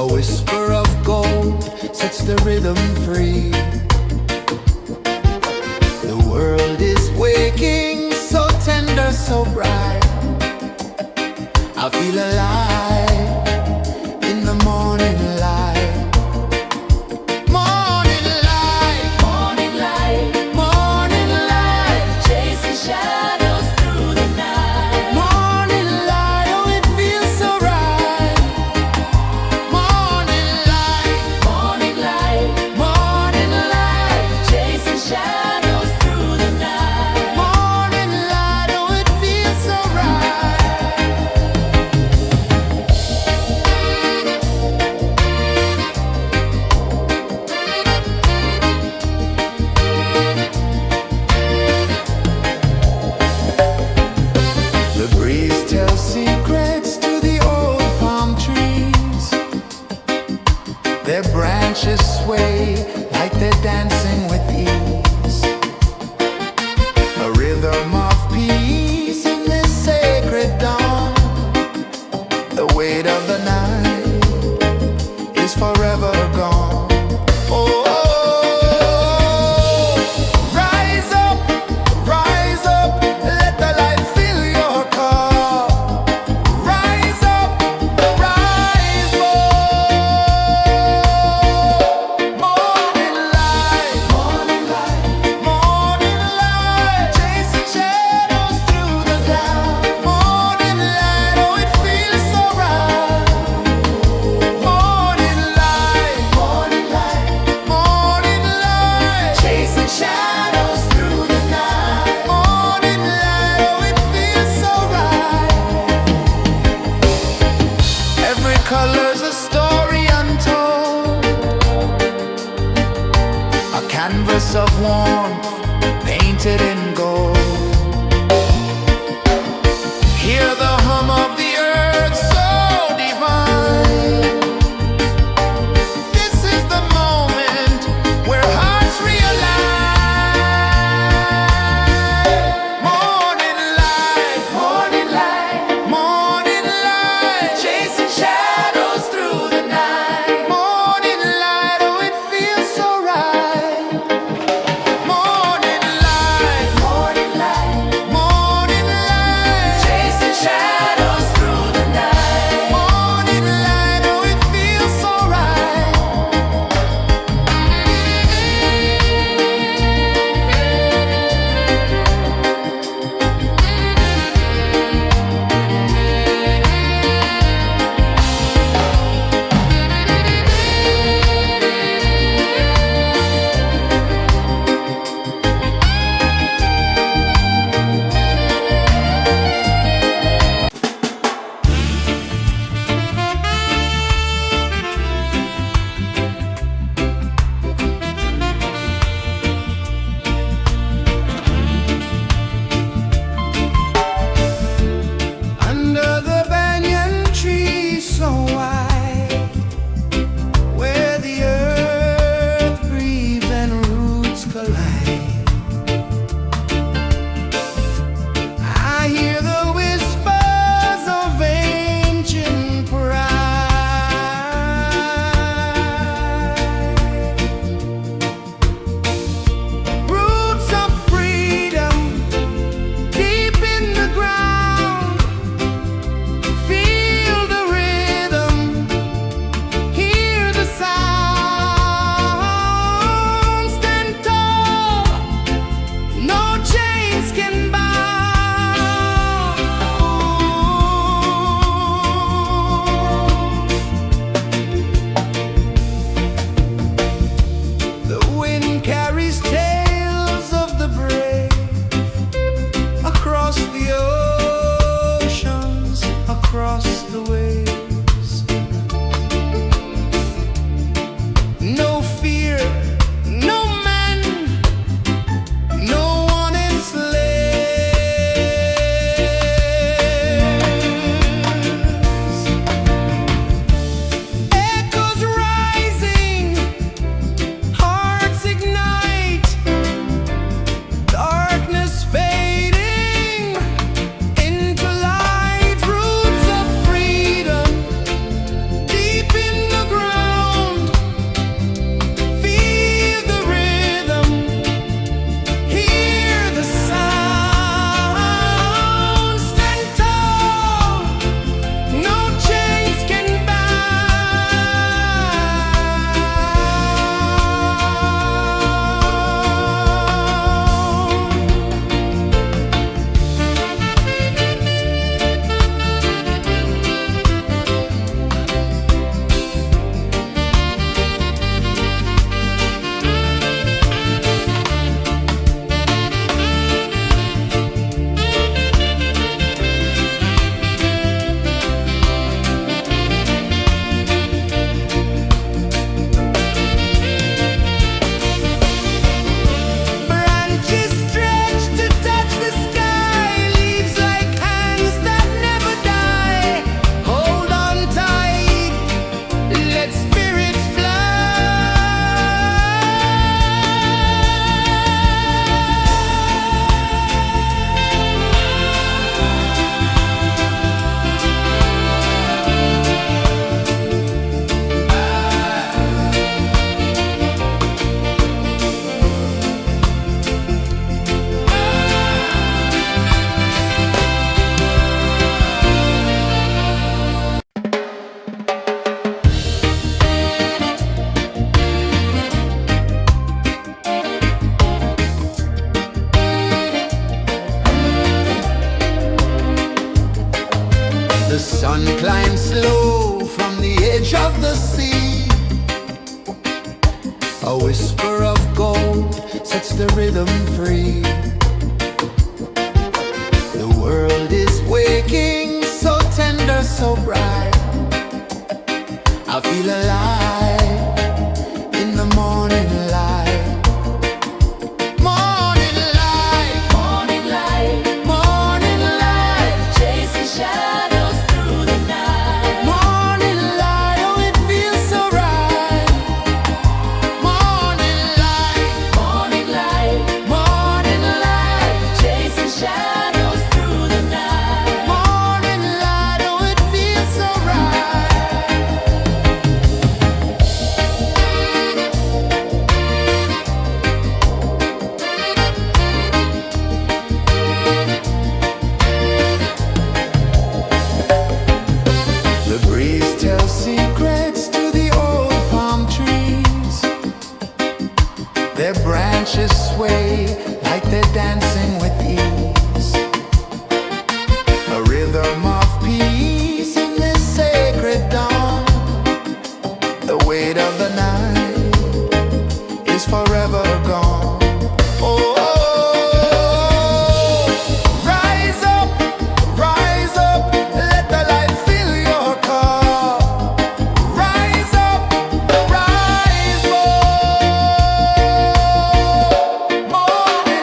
A whisper of gold sets the rhythm free. The world is waking, so tender, so bright. I feel alive in the morning light. Morning light, Morning light, morning light, chasing shadows through the night. morning light, oh it feels so right. Morning light, Morning light, morning light, chasing shadows through the night. morning light, oh it feels so right. The breeze tells secrets to the old palm trees. Their branches sway like they're dancing with ease. A rhythm of peace in this sacred dawn. The weight of the night is forever gone. Oh, rise up, let the light fill your cup. Rise up, rise up. Morning light, morning light, morning light, chasing shadows through the cloud. Morning light, oh it feels so right. Morning light, morning light, morning light, chasing shadows through the night. Morning light, oh it feels so right. Every color's a story untold, a canvas of warmth painted in gold. Hear the hum of the earth so divine. This is the moment where hearts realign. Morning light, morning light, morning light, chasing shadows through the night. Morning light, oh it feels so right. Morning light, rhythm free. The world is waking, so tender, so bright. I feel alive in the morning light. Morning light, Morning light, morning light, chasing shadows through the night. morning light. Oh, it feels so right. Morning light, Morning light, morning light, chasing shadows through the night. morning light. Oh, it feels so right. The breeze tells secrets to the old palm trees. Their branches sway like they're dancing with ease. A rhythm of peace in this sacred dawn. The weight of the night is forever gone. Oh, rise up, let the light fill your cup. Rise up, rise more. Morning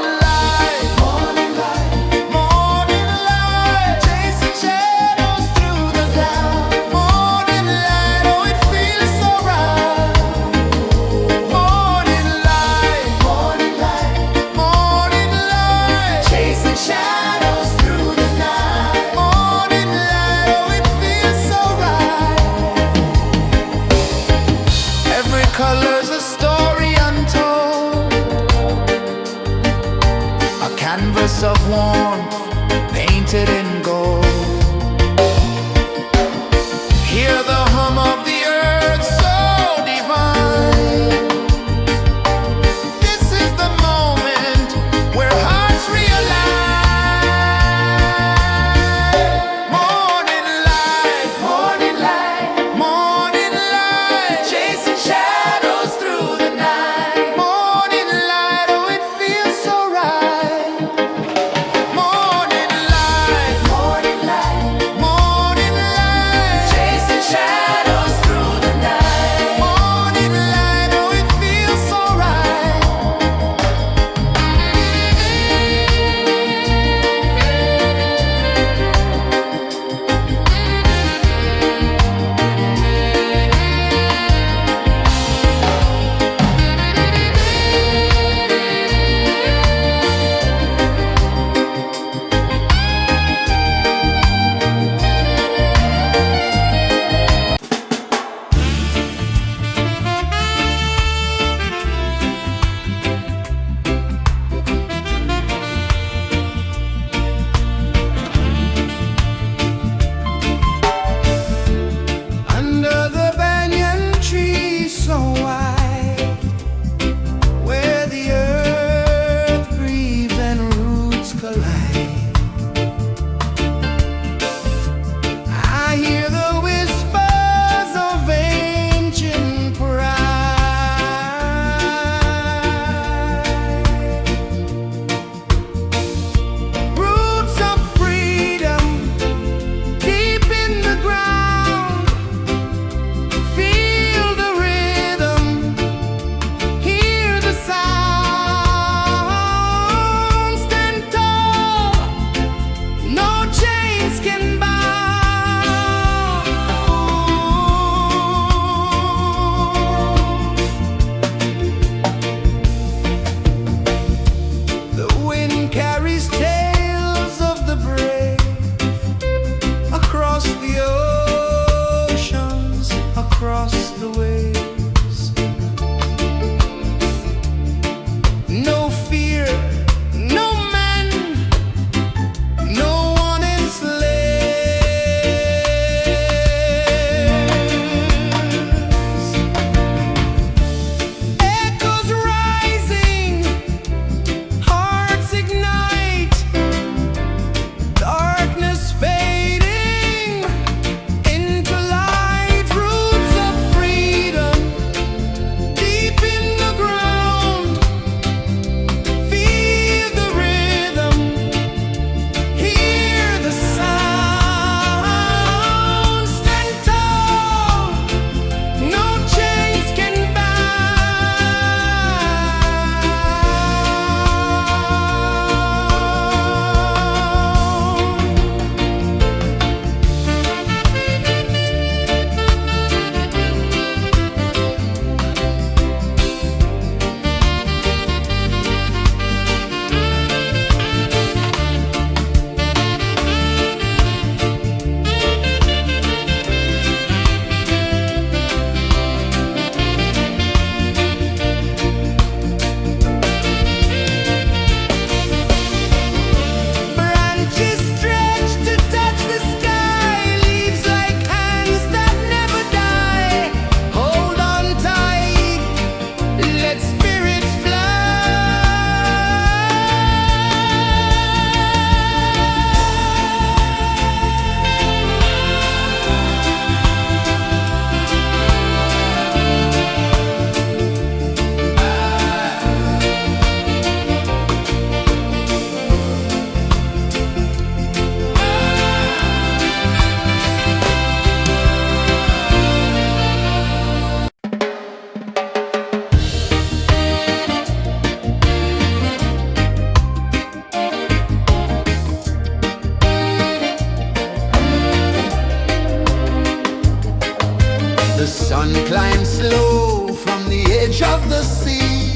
The sun climbs slow from the edge of the sea.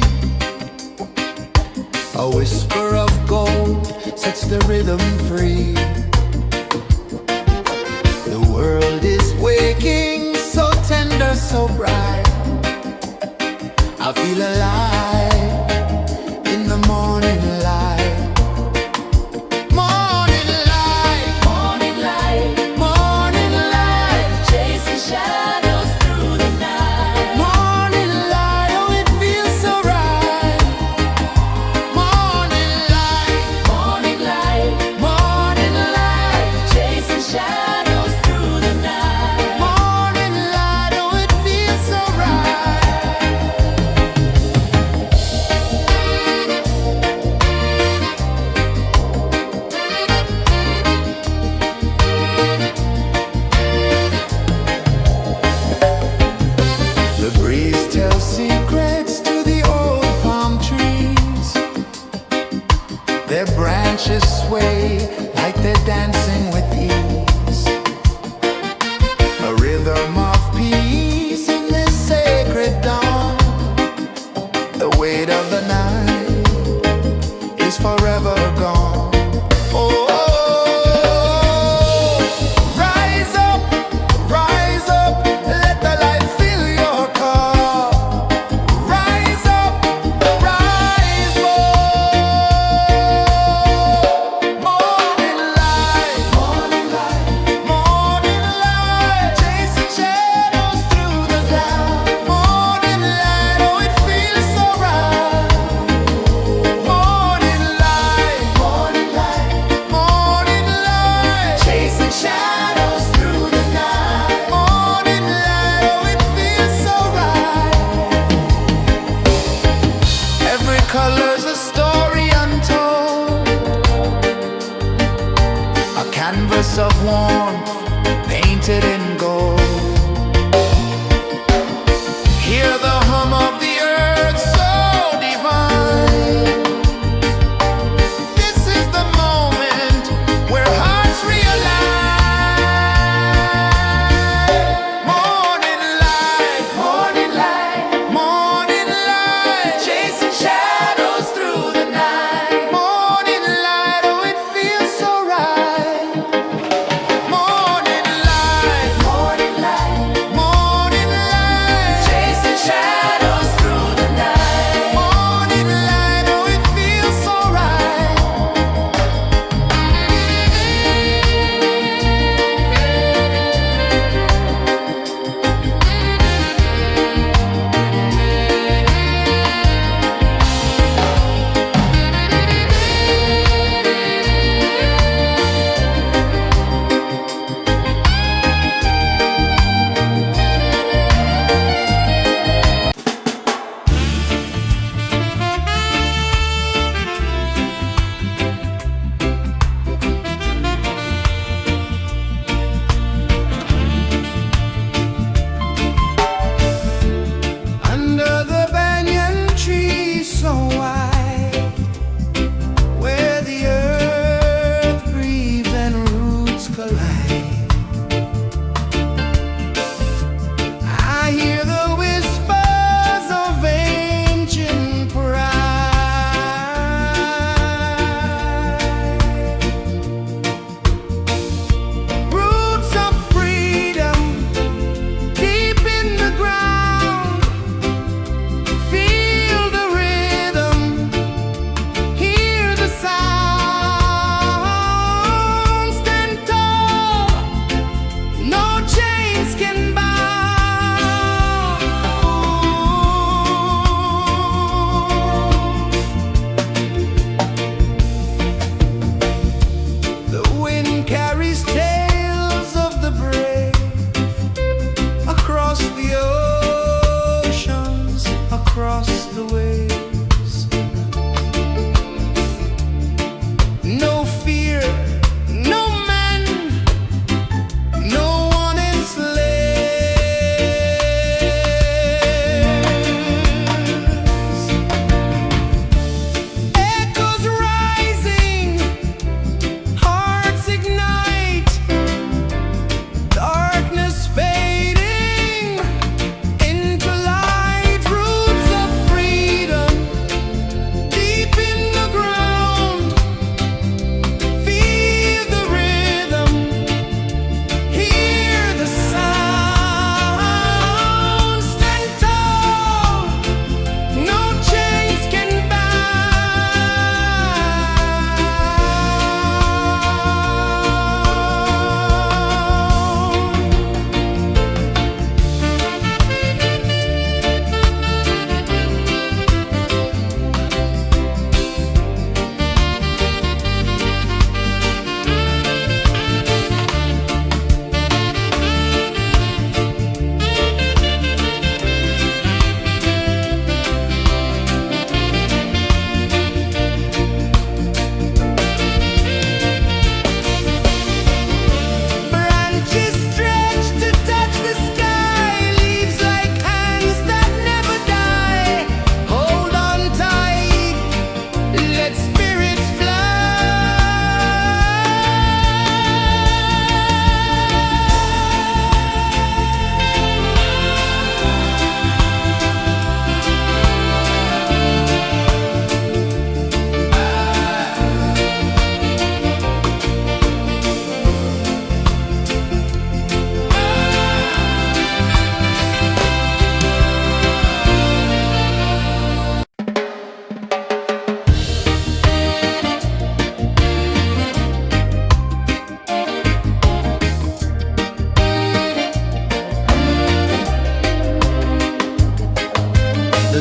A whisper of gold sets the rhythm free. The world is waking, so tender, so bright. I feel alive in the morning light. Morning light, Morning light, morning light, chasing shadows through the night. morning light, oh it feels so right. Morning light, Morning light, morning light, chasing shadows through the night. morning light, oh it feels so right.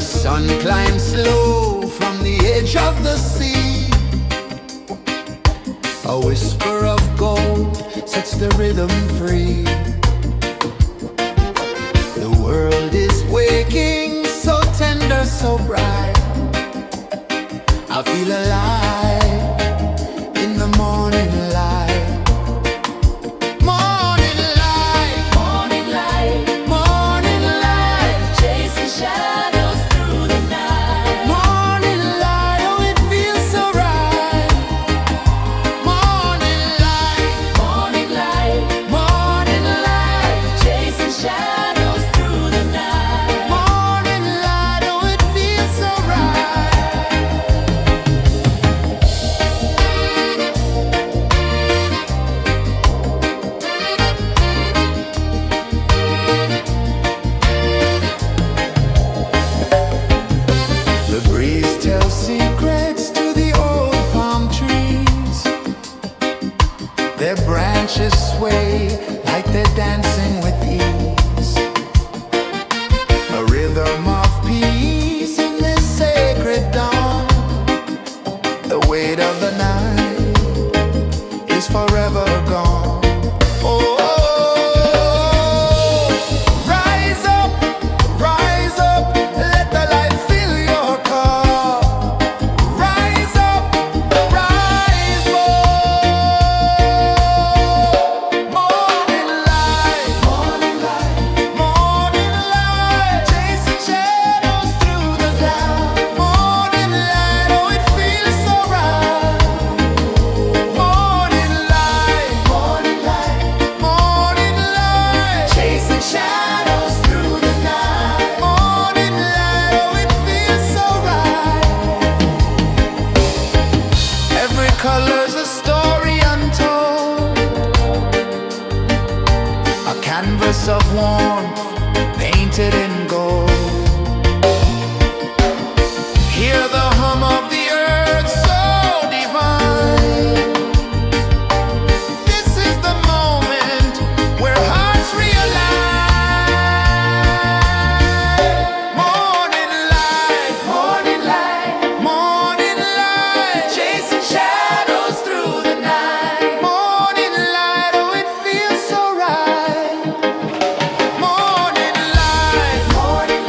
sun climbs slow from the edge of the sea. A whisper of gold sets the rhythm free. The world is waking, so tender, so bright. I feel alive in the morning light. Morning light, Morning light, morning light, chasing shadows through the night. morning light, oh it feels so right. Morning light, Morning light, morning light, chasing shadows through the night. morning light, oh it feels so right. The breeze tells secrets to the old palm trees. Their branches sway like they're dancing with ease. A rhythm of peace in this sacred dawn. The weight of the night is forever gone. Oh, rise up, let the light fill your cup. Rise up, rise up. Morning light, morning light, morning light, chasing shadows through the cloud. Morning light, oh it feels so right. Morning light, morning light, morning light, chasing shadows through the night. Morning light, oh it feels so right. Every color's a story untold, a canvas of warmth painted in gold. Hear the hum of the earth so divine. This is the moment where hearts realign. Morning light, morning light, morning light, chasing shadows through the night. Morning light, oh it feels so right. Morning light, morning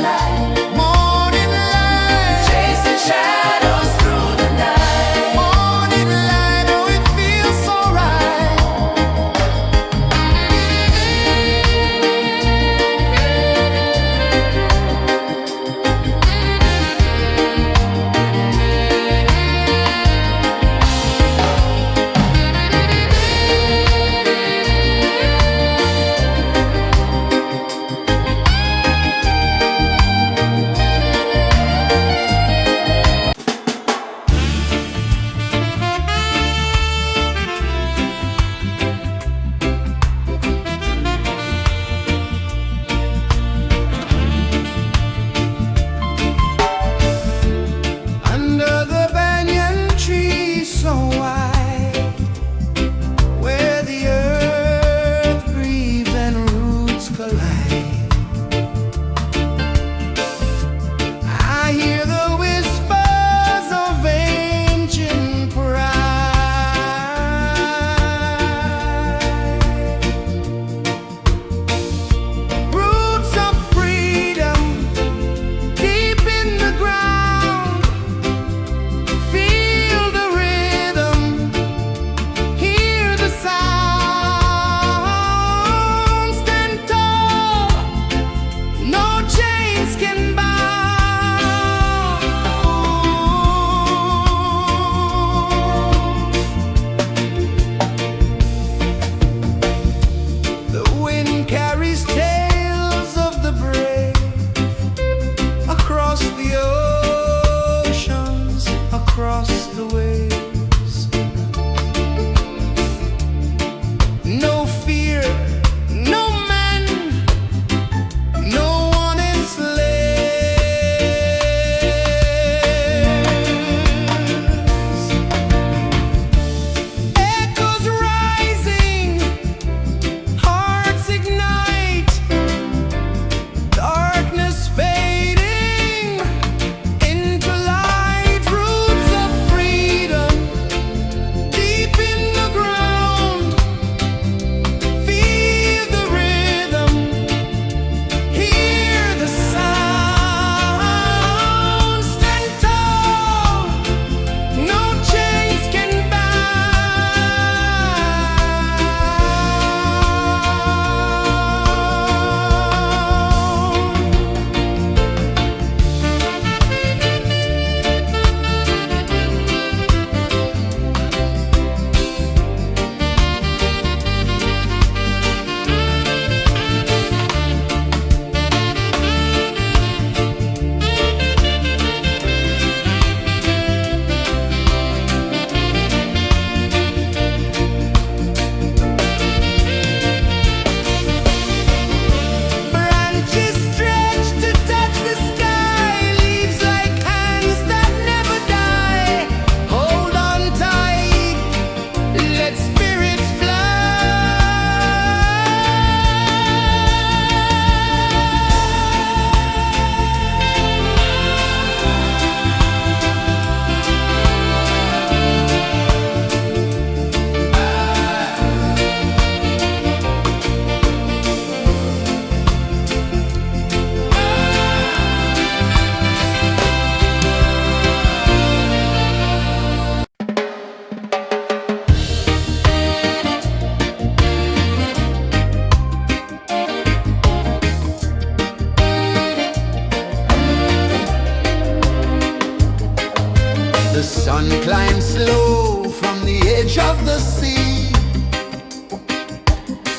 Sun climbs slow from the edge of the sea.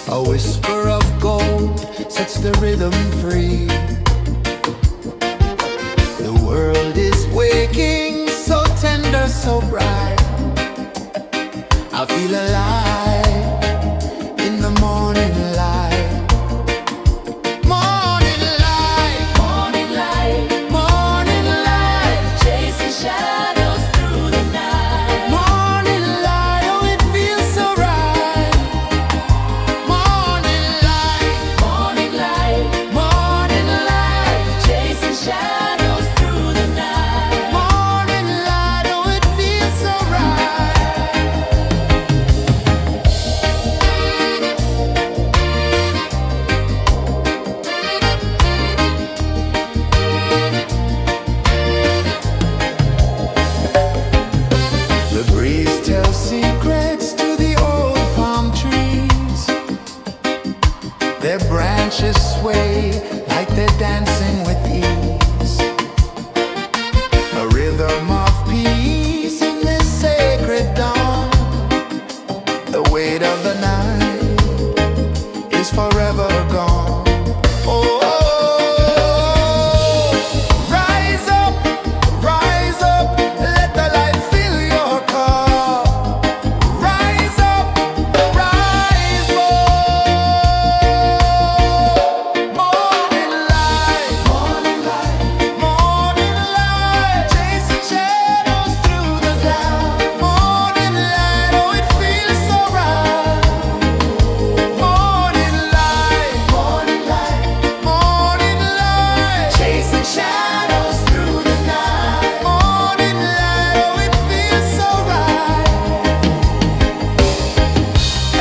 A whisper of gold sets the rhythm free. The world is waking, so tender, so bright. I feel alive in the morning light. Morning light, Morning light, morning light, chasing shadows through the night. morning light, oh it feels so right. Morning light, Morning light, morning light, chasing shadows through the night. morning light, oh it feels so right. The breeze tells secrets to the old palm trees. Their branches sway like they're dancing with ease. A rhythm of peace in this sacred dawn. The weight of the night is forever gone. Oh, rise up, let the light fill your cup. Rise up, rise up. Morning light, morning light, morning light, chasing shadows through the cloud. Morning light, oh it feels so right. Morning light, morning light, morning light, chasing shadows through the night. Morning light, oh it feels so right.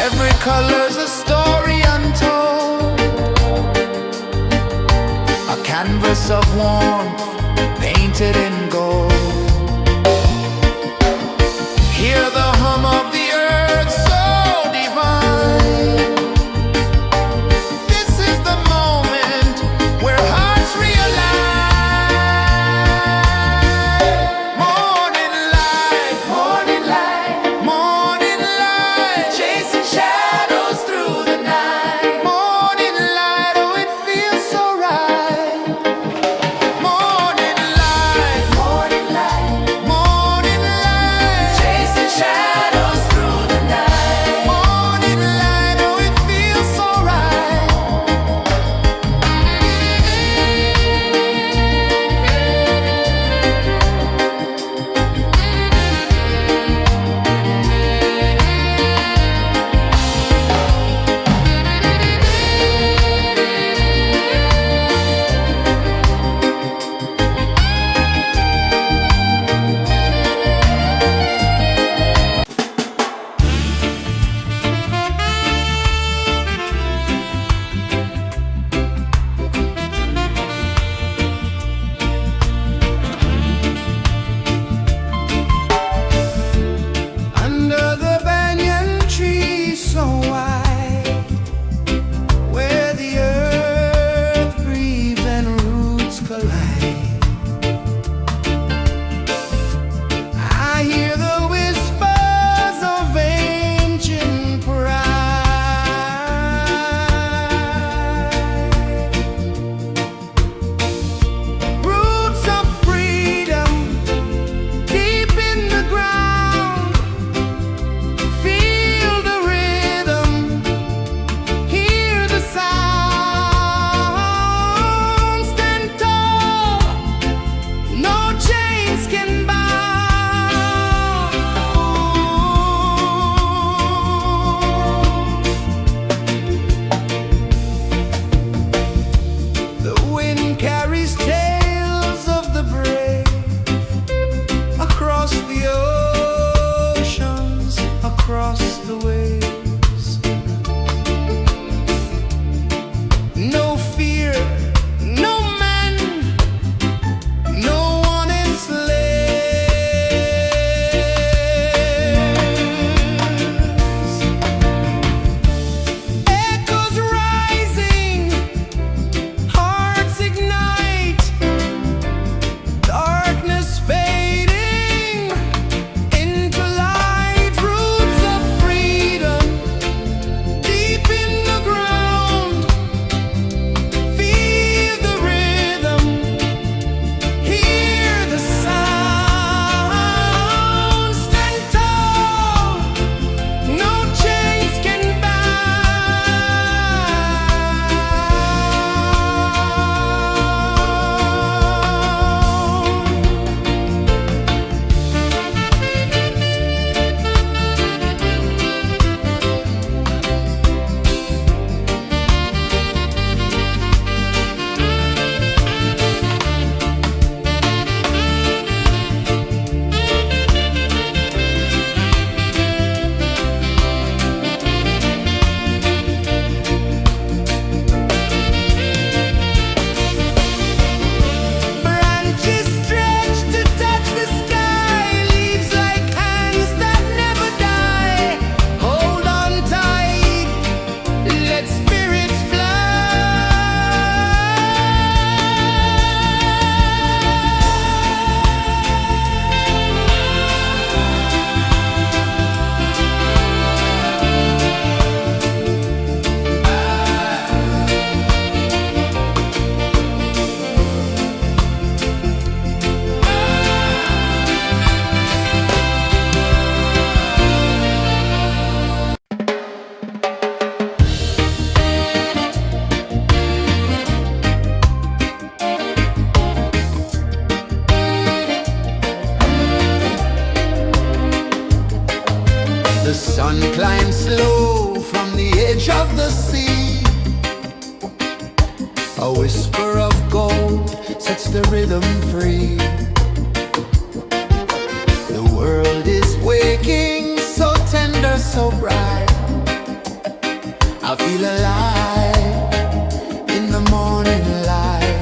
Every color's a story untold, a canvas of warmth painted in gold. Hear the hum of the earth so divine. This is the moment where hearts realign. Morning light, morning light, morning light, chasing shadows through the night. Morning light, oh it feels so right. Morning light, the sea. A whisper of gold sets the rhythm free. The world is waking, so tender, so bright. I feel alive in the morning light.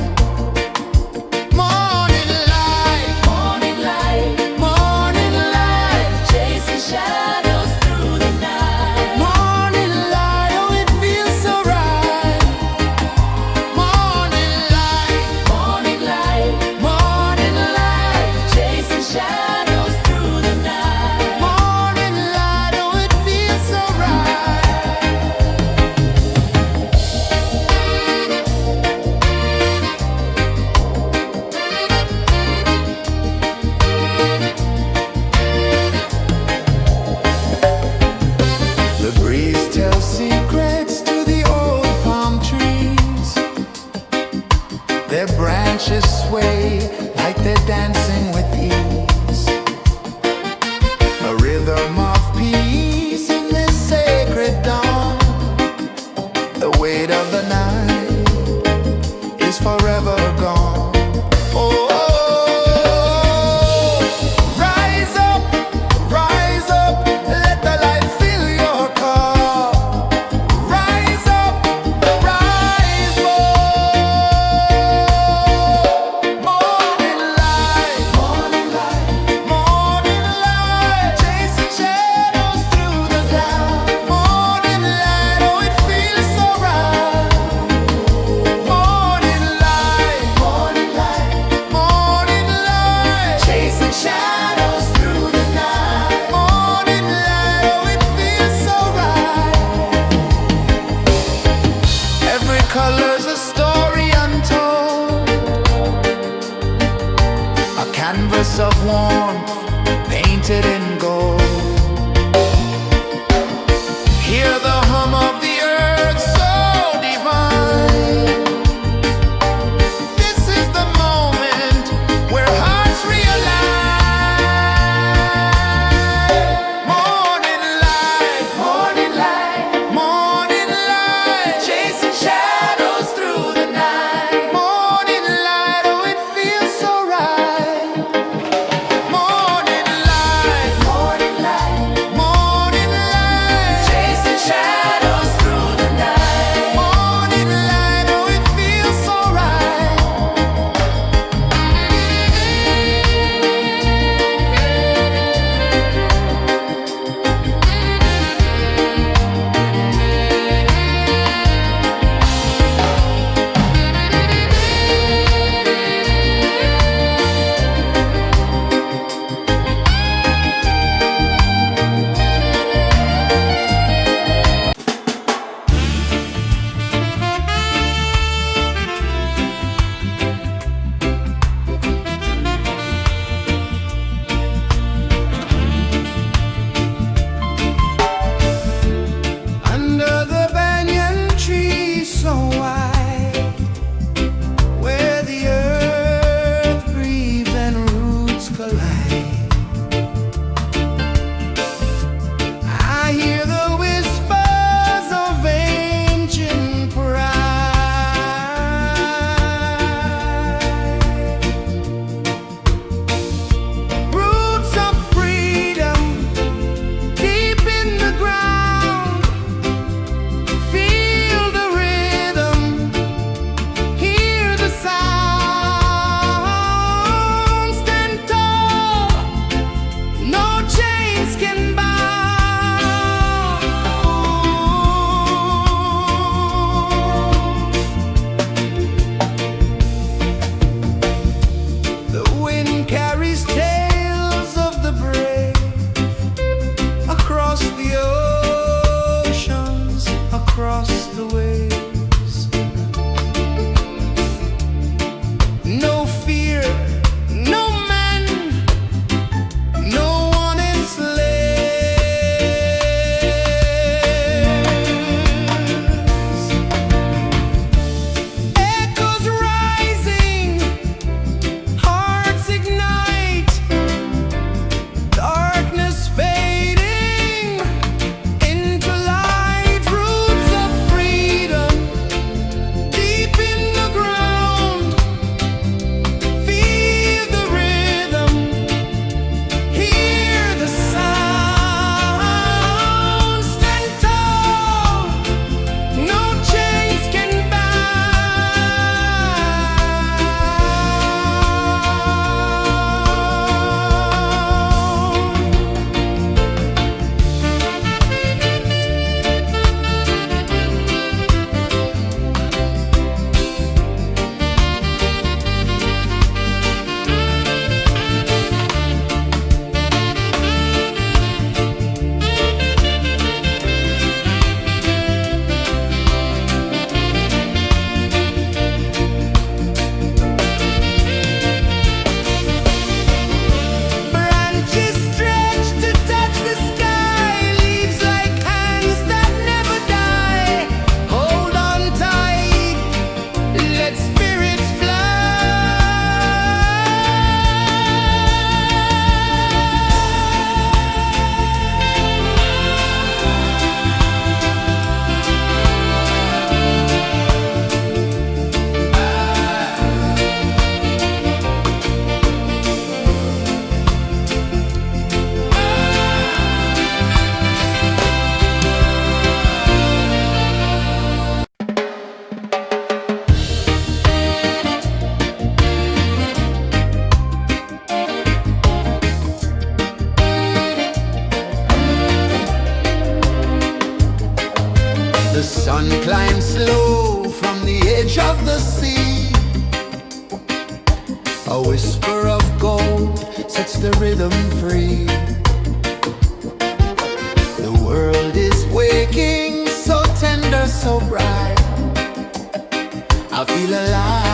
Morning light, Morning light, morning light, chasing shadows through the night. morning light, oh it feels so right. Morning light, Morning light, morning light, chasing shadows through the night. morning light, oh it feels so right. The breeze tells secrets to the old palm trees. Their branches sway like they're dancing with ease. A rhythm of peace in this sacred dawn. The weight of the night is forever gone. Oh, rise up, let the light fill your cup. Rise up, rise more. Morning light, morning light, chasing shadows through the cloud. Morning light, oh it feels so right. Morning light, morning light, chasing shadows through the night. Morning light, oh it feels so right. Every color's a story untold, a canvas of warmth painted in gold. Hear the hum of the earth so divine. This is the moment where hearts realize. Morning light, morning light, chasing shadows through the night. Morning light, oh it feels so right. Morning A whisper of gold sets the rhythm free. The world is waking, so tender, so bright. I feel alive.